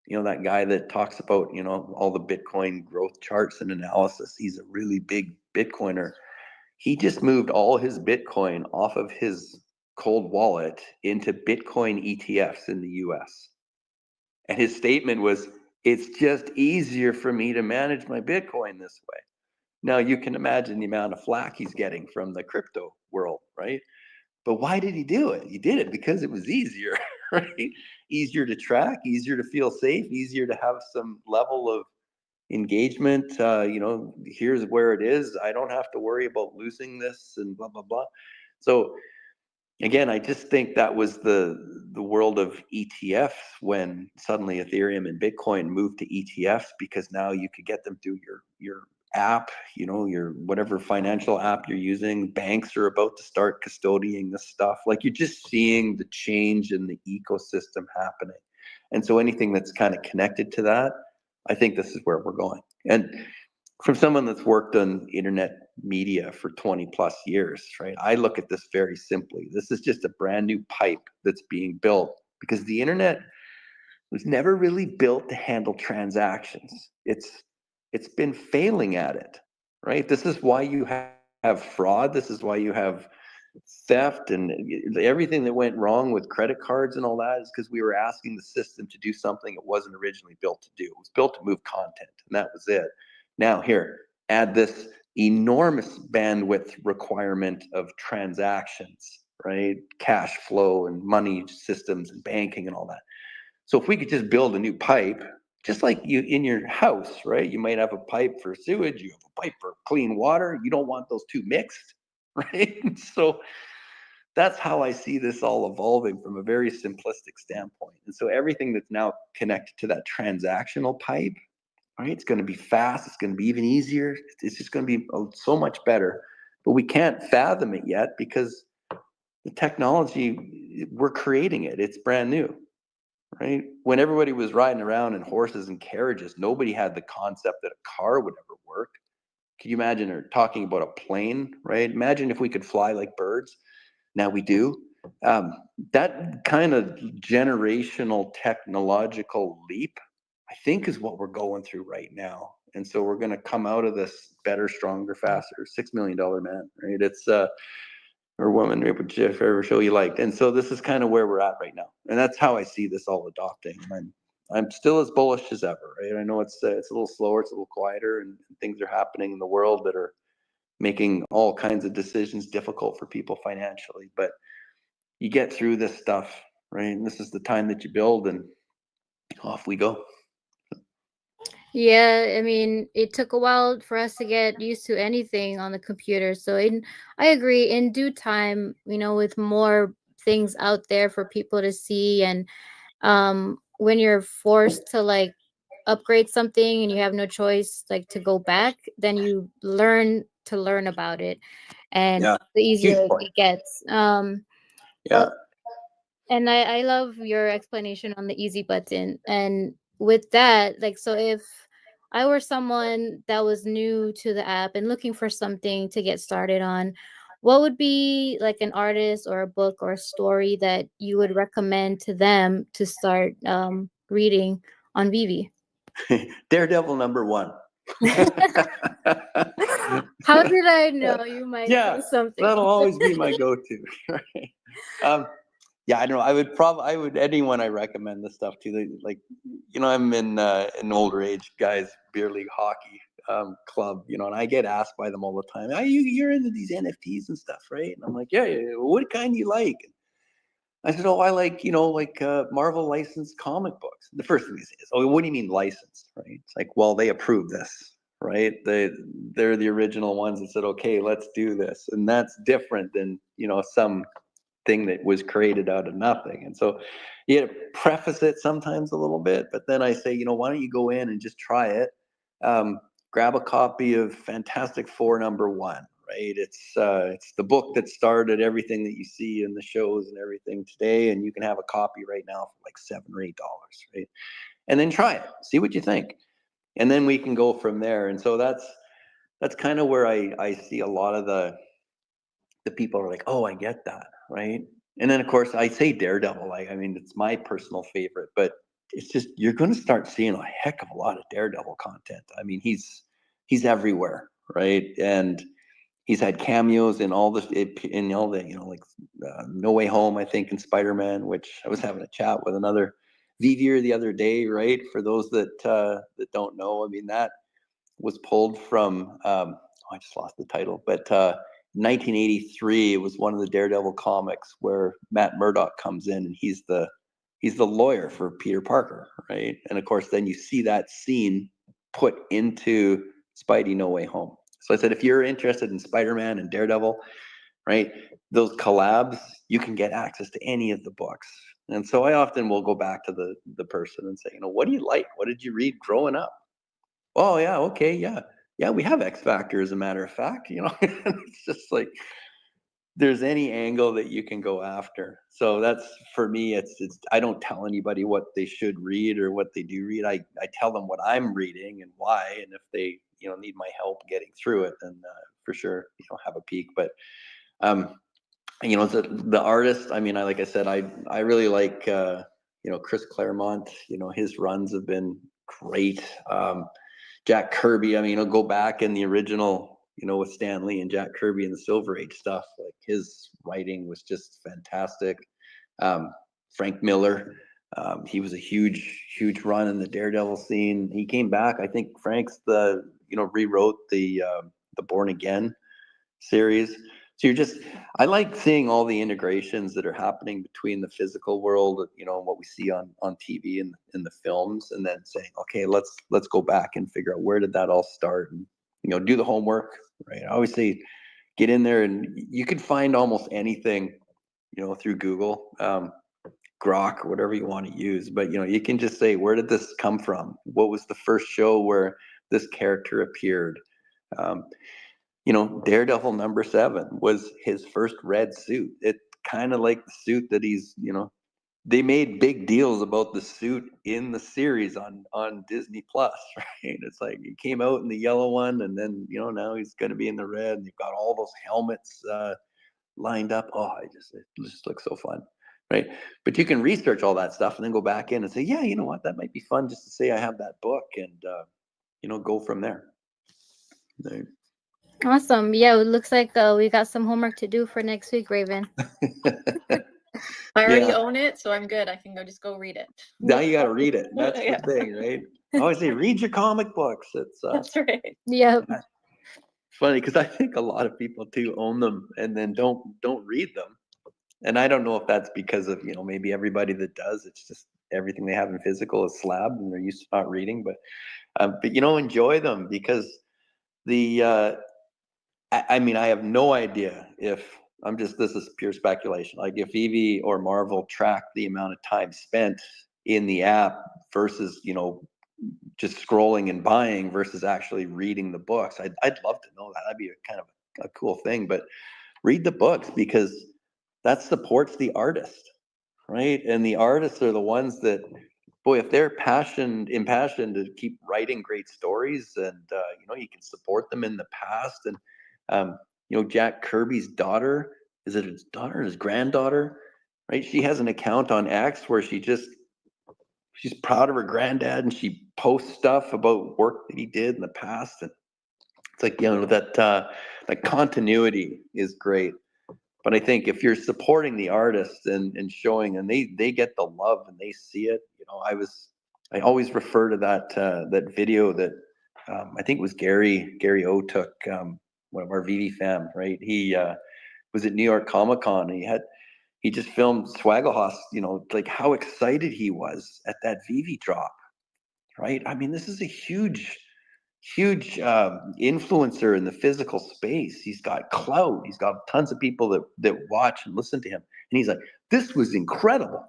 that guy that talks about, all the Bitcoin growth charts and analysis. He's a really big Bitcoiner. He just moved all his Bitcoin off of his cold wallet into Bitcoin ETFs in the US. And his statement was, it's just easier for me to manage my Bitcoin this way. Now you can imagine the amount of flack he's getting from the crypto world, right? But why did he do it? He did it because it was easier, right? Easier to track, easier to feel safe, easier to have some level of engagement. Here's where it is. I don't have to worry about losing this and blah, blah, blah. So again, I just think that was the world of ETFs when suddenly Ethereum and Bitcoin moved to ETFs, because now you could get them through your app, your whatever financial app you're using. Banks are about to start custodying this stuff. Like, you're just seeing the change in the ecosystem happening. And so anything that's kind of connected to that, I think this is where we're going. And from someone that's worked on internet media for 20 plus years, right? I look at this very simply. This is just a brand new pipe that's being built because the internet was never really built to handle transactions. It's been failing at it, right? This is why you have fraud. This is why you have theft and everything that went wrong with credit cards and all that, is because we were asking the system to do something it wasn't originally built to do. It was built to move content, and that was it. Now here, add this enormous bandwidth requirement of transactions, right? Cash flow and money systems and banking and all that. So if we could just build a new pipe, just like you in your house, right? You might have a pipe for sewage, you have a pipe for clean water. You don't want those two mixed, right? So that's how I see this all evolving from a very simplistic standpoint. And so everything that's now connected to that transactional pipe, right? It's going to be fast. It's going to be even easier. It's just going to be so much better. But we can't fathom it yet because the technology, we're creating it. It's brand new, right? When everybody was riding around in horses and carriages, nobody had the concept that a car would ever work. Can you imagine, or talking about a plane, right? Imagine if we could fly like birds. Now we do. That kind of generational technological leap, I think, is what we're going through right now. And so we're going to come out of this better, stronger, faster. $6 million man, right? It's or woman, whichever show you liked. And so this is kind of where we're at right now, and that's how I see this all adopting. I'm still as bullish as ever, right? I know it's a little slower, it's a little quieter, and things are happening in the world that are making all kinds of decisions difficult for people financially. But you get through this stuff, right? And this is the time that you build, and off we go. Yeah, I mean, it took a while for us to get used to anything on the computer. So I agree, in due time, with more things out there for people to see, and when you're forced to like upgrade something and you have no choice like to go back, then you learn to learn about it, and Yeah, the huge easier point. it gets. Yeah. And I love your explanation on the easy button. And with that, like, so if I were someone that was new to the app and looking for something to get started on, what would be like an artist or a book or a story that you would recommend to them to start reading on VeVe? Daredevil #1. How did I know you might Yeah, say something? that'll always be my go-to. Right? Yeah, I don't know. I would anyone I recommend this stuff to. Like, I'm in an older age guys beer league hockey club, and I get asked by them all the time, you're into these NFTs and stuff, right? And I'm like, yeah, what kind do you like? I said, oh, I like, Marvel licensed comic books. The first thing they say is, oh, what do you mean licensed, right? It's like, well, they approve this, right? They're the original ones that said, okay, let's do this. And that's different than, some thing that was created out of nothing. And so you had to preface it sometimes a little bit, but then I say, why don't you go in and just try it? Grab a copy of Fantastic Four #1. Right, it's the book that started everything that you see in the shows and everything today, and you can have a copy right now for like $7 or $8, right? And then try it, see what you think, and then we can go from there. And so that's kind of where I see a lot of the people are like, oh, I get that, right? And then of course I say Daredevil, like, I mean, it's my personal favorite, but it's just, you're going to start seeing a heck of a lot of Daredevil content. I mean, he's everywhere, right? And he's had cameos in all in all the, like No Way Home, I think, and Spider-Man, which I was having a chat with another VeVe the other day, right? For those that don't know, I mean, that was pulled from I just lost the title, but 1983, it was one of the Daredevil comics where Matt Murdock comes in and he's the lawyer for Peter Parker, right? And of course, then you see that scene put into Spidey No Way Home. So I said, if you're interested in Spider-Man and Daredevil, right, those collabs, you can get access to any of the books. And so I often will go back to the person and say, what do you like? What did you read growing up? Oh yeah, okay, yeah. Yeah, we have X Factor, as a matter of fact, it's just like there's any angle that you can go after. So that's, for me, it's I don't tell anybody what they should read or what they do read. I tell them what I'm reading and why, and if they need my help getting through it, then for sure have a peek. But the artist, I mean, like I said, I really like Chris Claremont. His runs have been great. Jack Kirby, I mean, I'll go back in the original, with Stan Lee and Jack Kirby and the Silver Age stuff. Like, his writing was just fantastic. Frank Miller, he was a huge run in the Daredevil scene. He came back. I think Frank's rewrote the Born Again series. So I like seeing all the integrations that are happening between the physical world, and what we see on TV and in the films, and then saying, okay, let's go back and figure out where did that all start, and do the homework, right? I always say, get in there, and you can find almost anything, through Google, Grok, or whatever you want to use. But you can just say, where did this come from? What was the first show where this character appeared? Daredevil #7 was his first red suit. It kind of like the suit that he's, they made big deals about the suit in the series on Disney Plus, right? It's like he came out in the yellow one, and then now he's going to be in the red, and you've got all those helmets lined up. Oh, it just looks so fun, right? But you can research all that stuff and then go back in and say, yeah, you know what, that might be fun just to say I have that book, and go from there. Awesome. Yeah, it looks like we got some homework to do for next week, Raven. I already Yeah. own it, so I'm good. I can just go read it. Now you got to read it. That's Yeah. the thing, right? I always say, read your comic books. It's That's right. Yep. funny because I think a lot of people too own them and then don't read them. And I don't know if that's because of maybe everybody that does, it's just everything they have in physical is slabbed and they're used to not reading. But enjoy them, because the I mean, I have no idea if this is pure speculation. Like, if VeVe or Marvel track the amount of time spent in the app versus, just scrolling and buying versus actually reading the books. I'd love to know that. That'd be a kind of a cool thing. But read the books, because that supports the artist, right? And the artists are the ones that, boy, if they're impassioned to keep writing great stories, and you can support them in the past. And Jack Kirby's daughter, is it his daughter or his granddaughter, right? She has an account on X where she's proud of her granddad, and she posts stuff about work that he did in the past. And it's like, that continuity is great. But I think if you're supporting the artist and showing, and they get the love and they see it, I always refer to that video that I think it was Gary O took, one of our VeVe fam, right? He was at New York Comic Con, and he just filmed Swagglehos, like how excited he was at that VeVe drop, right? I mean, this is a huge influencer in the physical space. He's got clout. He's got tons of people that watch and listen to him. And he's like, this was incredible.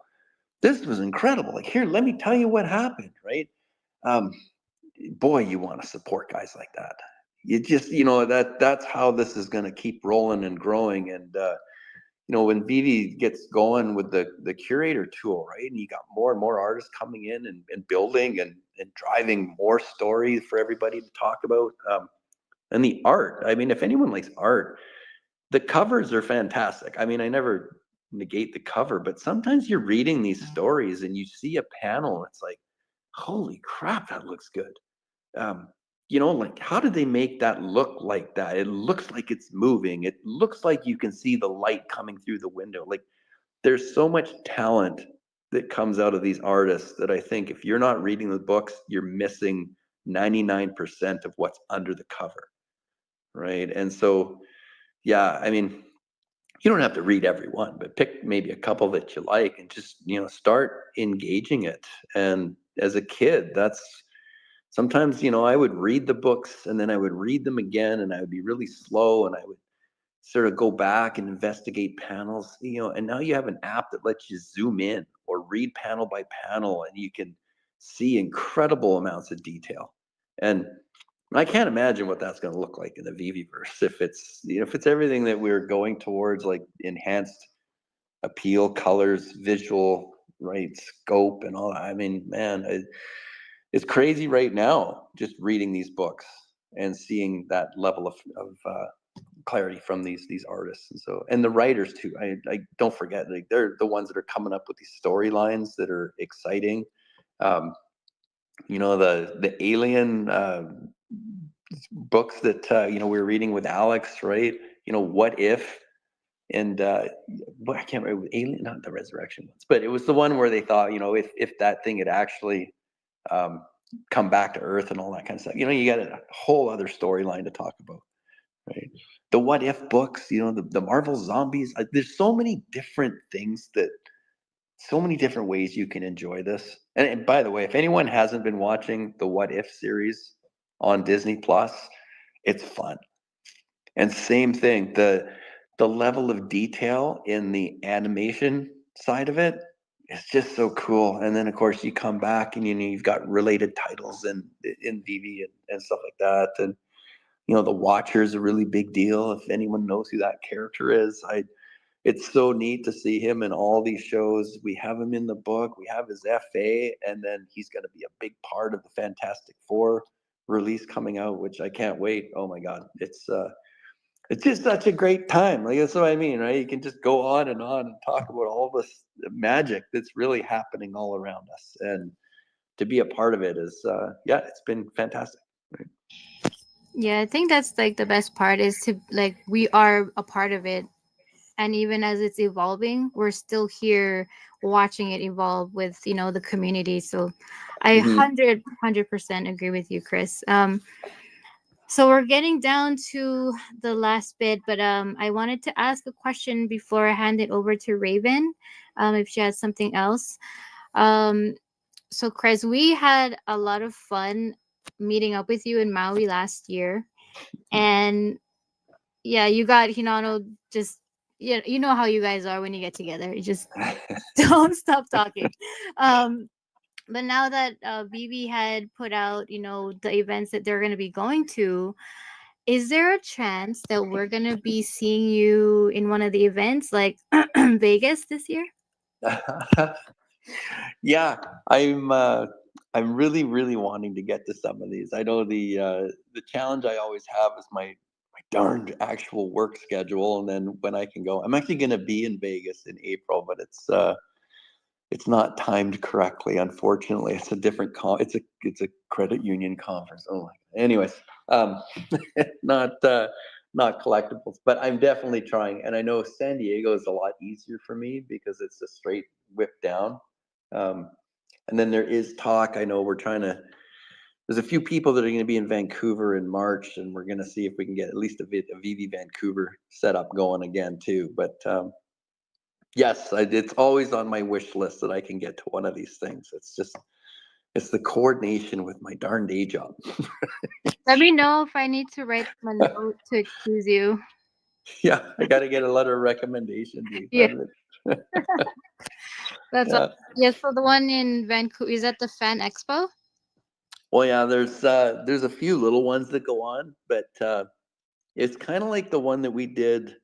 This was incredible. Like, here, let me tell you what happened, right? Boy, you want to support guys like that. You just, that's how this is going to keep rolling and growing. And, when VeVe gets going with the curator tool, right? And you got more and more artists coming in and building and driving more stories for everybody to talk about. And the art, I mean, if anyone likes art, the covers are fantastic. I mean, I never negate the cover, but sometimes you're reading these stories and you see a panel, it's like, holy crap, that looks good. Like, how did they make that look like that? It looks like it's moving. It looks like you can see the light coming through the window. Like, there's so much talent that comes out of these artists that I think if you're not reading the books, you're missing 99% of what's under the cover, right? And so, yeah, I mean, you don't have to read every one, but pick maybe a couple that you like and just, start engaging it. And as a kid, that's sometimes, I would read the books and then I would read them again and I would be really slow and I would sort of go back and investigate panels, and now you have an app that lets you zoom in or read panel by panel and you can see incredible amounts of detail. And I can't imagine what that's going to look like in the VeVeverse if it's everything that we're going towards, like enhanced appeal, colors, visual, right, scope, and all that. I mean, man, it's crazy right now just reading these books and seeing that level of clarity from these artists. And the writers too. I don't forget, like, they're the ones that are coming up with these storylines that are exciting. The alien books that we were reading with Alex, right? What if, and I can't remember, alien, not the resurrection ones, but it was the one where they thought, if that thing had actually come back to Earth and all that kind of stuff. You got a whole other storyline to talk about, right? The what if books, the Marvel zombies. There's so many different things so many different ways you can enjoy this. And by the way, if anyone hasn't been watching the What If series on Disney Plus, it's fun. And same thing, the level of detail in the animation side of it is just so cool. And then of course you come back and you've got related titles in VeVe and stuff like that. And the Watcher is a really big deal. If anyone knows who that character is, it's so neat to see him in all these shows. We have him in the book, we have his FA, and then he's going to be a big part of the Fantastic Four release coming out, which I can't wait. Oh my God, it's just such a great time. Like, that's what I mean, right? You can just go on and talk about all this magic that's really happening all around us, and to be a part of it is, it's been fantastic. Right? Yeah, I think that's like the best part is to like we are a part of it, and even as it's evolving, we're still here watching it evolve with the community. So I Mhm. 100% agree with you, Chris. So we're getting down to the last bit, but I wanted to ask a question before I hand it over to Raven, if she has something else. Um, so Chris, we had a lot of fun meeting up with you in Maui last year, and yeah, you got Hinano just you know how you guys are when you get together. You just don't stop talking. Um, but now that VeVe had put out, the events that they're going to be going to, is there a chance that we're going to be seeing you in one of the events like Vegas this year? Yeah, I'm really really wanting to get to some of these. I know the challenge I always have is my darned actual work schedule, and then when I can go. I'm actually going to be in Vegas in April, but it's not timed correctly. Unfortunately, it's a different it's a credit union conference. Oh my. Anyways, um, not not collectibles, but I'm definitely trying. And I know San Diego is a lot easier for me because it's a straight whip down. Um, and then there is talk. I know we're trying to. There's a few people that are going to be in Vancouver in March, and we're going to see if we can get at least a VeVe Vancouver setup going again too. But yes, it's always on my wish list that I can get to one of these things. It's the coordination with my darn day job. Let me know if I need to write them a note to excuse you. Yeah, I got to get a letter of recommendation. Yeah, that's all. Yeah. Yeah. So the one in Vancouver, is that the Fan Expo? Well, yeah, there's a few little ones that go on, but it's kind of like the one that we did.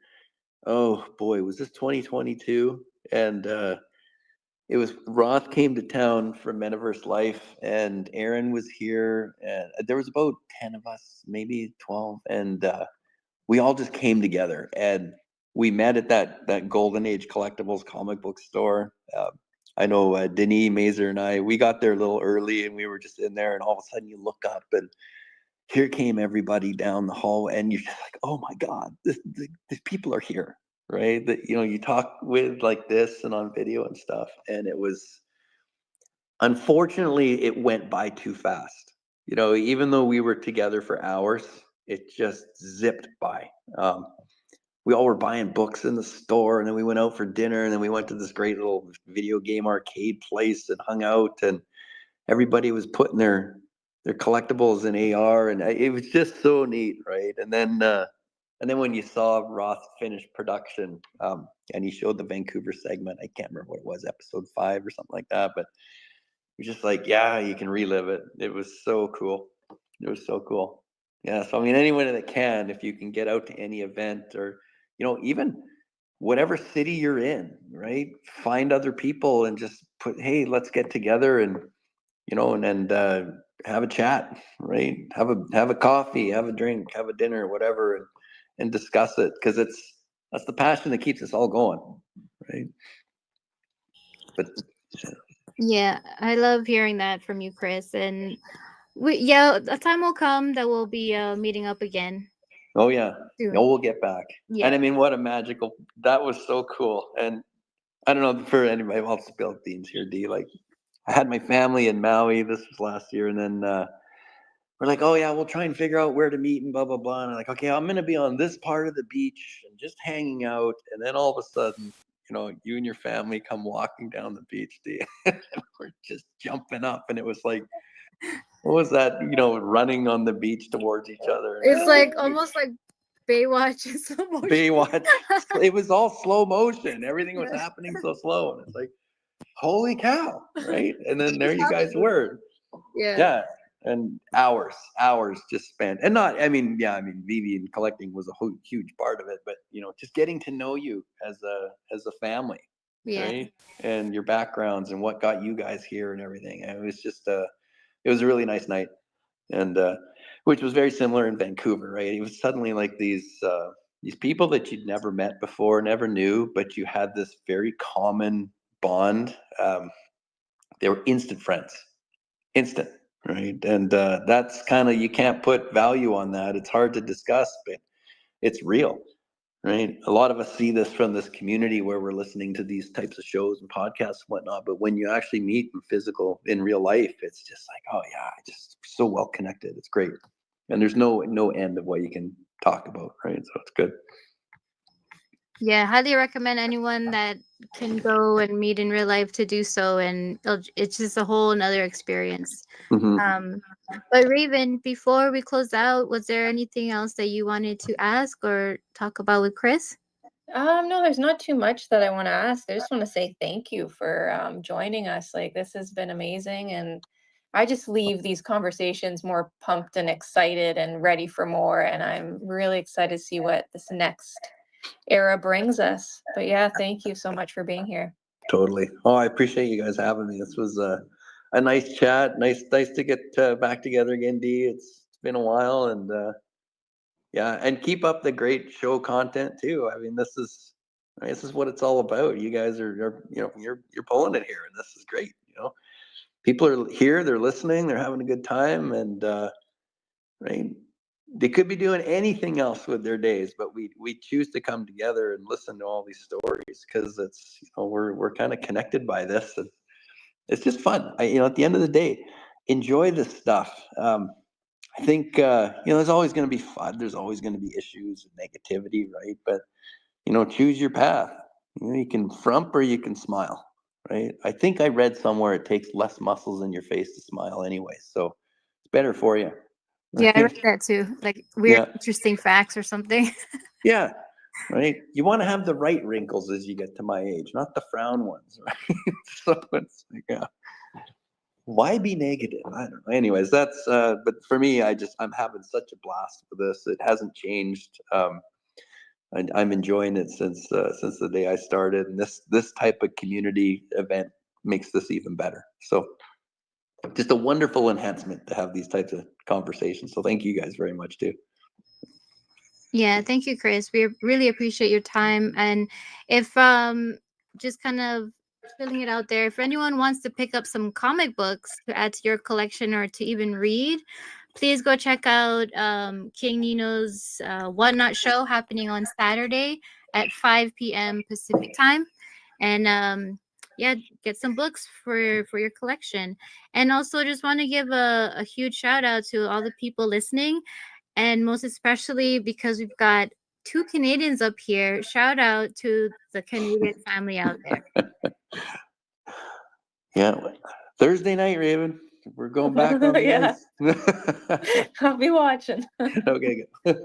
Oh boy, was this 2022? And it was Roth came to town from Metaverse Life, and Aaron was here, and there was about 10 of us, maybe 12, and we all just came together, and we met at that Golden Age Collectibles comic book store. I know Denis Mazer and we got there a little early, and we were just in there, and all of a sudden you look up, and here came everybody down the hall, and you're just like, oh my God, these people are here, right? That you talk with like this and on video and stuff, and it was, unfortunately, it went by too fast. Even though we were together for hours, it just zipped by. We all were buying books in the store, and then we went out for dinner, and then we went to this great little video game arcade place and hung out, and everybody was putting their collectibles in AR, and it was just so neat, right? And then when you saw Roth finish production, and he showed the Vancouver segment, I can't remember what it was, episode 5 or something like that, but you're just like, yeah, you can relive it. It was so cool. It was so cool. Yeah. So, I mean, anyone that can, if you can get out to any event, or, even whatever city you're in, right? Find other people and just hey, let's get together and, and have a chat, right? Have a coffee, have a drink, have a dinner, whatever, and discuss it. Cause that's the passion that keeps us all going. Right. But Yeah, I love hearing that from you, Chris. And yeah, a time will come that we'll be meeting up again oh yeah, soon. we'll get back. Yeah. And I mean, what a magical, that was so cool. And I don't know, for anybody, I'll spill beans here, D. Like, I had my family in Maui. This was last year, and then we're like, oh yeah, we'll try and figure out where to meet and blah blah blah. And I'm like, okay, I'm gonna be on this part of the beach and just hanging out. And then all of a sudden, you and your family come walking down the beach, D. And we're just jumping up, and it was like, what was that? Running on the beach towards each other. It's like almost like Baywatch in slow motion. Baywatch. It was all slow motion. Everything was happening so slow, and it's like, holy cow, right? And then there you guys were. Yeah. And hours just spent, and not, I mean, VeVe and collecting was a huge part of it, but just getting to know you as a family, right? And your backgrounds and what got you guys here and everything. And it was just it was a really nice night, and which was very similar in Vancouver, right? It was suddenly like these people that you'd never met before, never knew, but you had this very common bond. They were instant friends, instant, right? And that's kind of, you can't put value on that. It's hard to discuss, but it's real, right? A lot of us see this from this community where we're listening to these types of shows and podcasts and whatnot, but when you actually meet in real life, it's just like, oh yeah, just so well connected. It's great. And there's no end of what you can talk about, right? So it's good. Yeah, highly recommend anyone that can go and meet in real life to do so, and it's just a whole another experience. Mm-hmm. But Raven, before we close out, was there anything else that you wanted to ask or talk about with Chris? No, there's not too much that I want to ask. I just want to say thank you for joining us. Like, this has been amazing, and I just leave these conversations more pumped and excited and ready for more. And I'm really excited to see what this next era brings us. But yeah, thank you so much for being here. Totally. Oh, I appreciate you guys having me. This was a nice chat. Nice to get back together again, D. It's been a while, and yeah, and keep up the great show content too. I mean, this is what it's all about. You guys are you're pulling it here, and this is great. People are here, they're listening, they're having a good time, and right, they could be doing anything else with their days, but we choose to come together and listen to all these stories because it's we're kind of connected by this, and it's just fun. At the end of the day, enjoy this stuff. I think there's always going to be fun. There's always going to be issues and negativity, right? But choose your path. You can frump or you can smile, right? I think I read somewhere it takes less muscles in your face to smile anyway, so it's better for you. Yeah, I Right? read that too. Like weird, Yeah, interesting facts or something. yeah, right. You want to have the right wrinkles as you get to my age, not the frown ones, right? So it's like, why be negative? I don't know. Anyways, that's but for me, I'm having such a blast with this. It hasn't changed. I'm enjoying it since the day I started, and this type of community event makes this even better. So just a wonderful enhancement to have these types of conversations. So thank you guys very much too. Yeah, thank you, Chris. We really appreciate your time. And if just kind of filling it out there, if anyone wants to pick up some comic books to add to your collection or to even read, please go check out King Nino's Whatnot show happening on Saturday at 5 p.m. Pacific time. And yeah, get some books for your collection. And also just want to give a huge shout out to all the people listening, and most especially because we've got two Canadians up here. Shout out to the Canadian family out there. Yeah. Thursday night, Raven. We're going back on the Yeah. ice. I'll be watching. Okay, good.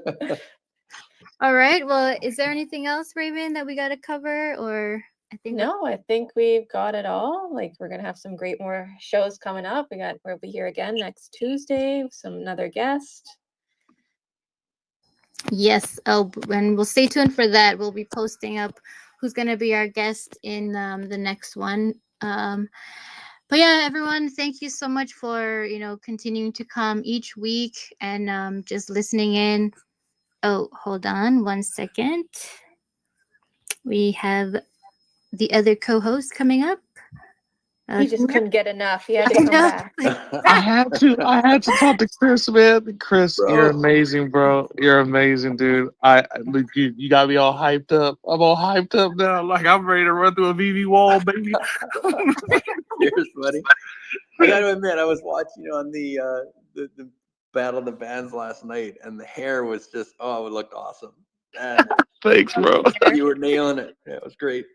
All right. Well, is there anything else, Raven, that we got to cover? Or I think No, I think we've got it all. Like, we're gonna have some great more shows coming up. We'll be here again next Tuesday with another guest. yes. Oh, and we'll stay tuned for that. We'll be posting up who's going to be our guest in the next one. But yeah, everyone, thank you so much for continuing to come each week and just listening in. Oh, hold on 1 second. We have the other co-host coming up. He just couldn't get enough. He had to come back. I had to talk to Chris, man. Chris, Bro. you're amazing, bro. You're amazing, dude. Look, you got me all hyped up. I'm all hyped up now. Like I'm ready to run through a VeVe wall, baby. Cheers, buddy. I got to admit, I was watching you on the Battle of the Bands last night, and the hair was just it looked awesome. And Thanks, bro. you were nailing it. Yeah, it was great.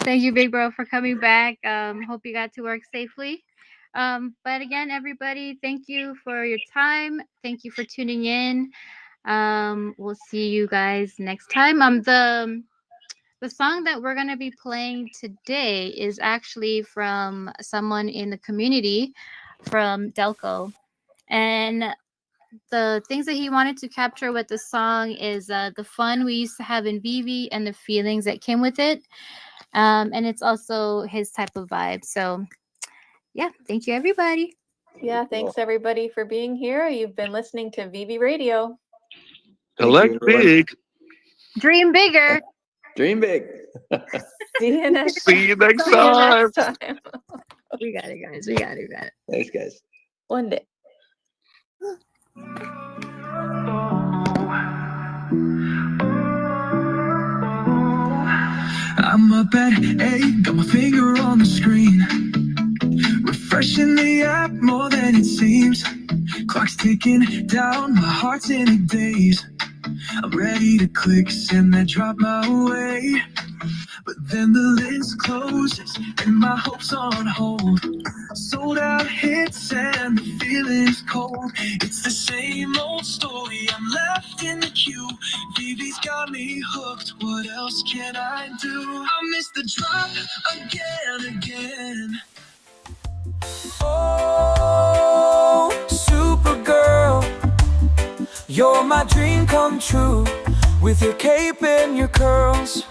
Thank you, Big Bro, for coming back. Hope you got to work safely. But again, everybody, thank you for your time. Thank you for tuning in. We'll see you guys next time. The song that we're gonna be playing today is actually from someone in the community from Delco, and the things that he wanted to capture with the song is the fun we used to have in VeVe and the feelings that came with it. And it's also his type of vibe. So yeah, thank you, everybody. Yeah, thanks everybody for being here. You've been listening to VeVe Radio. Collect big. Dream bigger. Dream big. See you next See you next See you time. next time. We got it, guys. We got it. Thanks, guys. One day. I'm up at 8, got my finger on the screen, refreshing the app more than it seems. Clock's ticking down, my heart's in a daze. I'm ready to click, send that drop my way. But then the list closes and my hopes on hold. Sold out hits and the feeling's cold. It's the same old story, I'm left in the queue. VeVe's got me hooked, what else can I do? I miss the drop again. Oh, Supergirl, you're my dream come true. With your cape and your curls,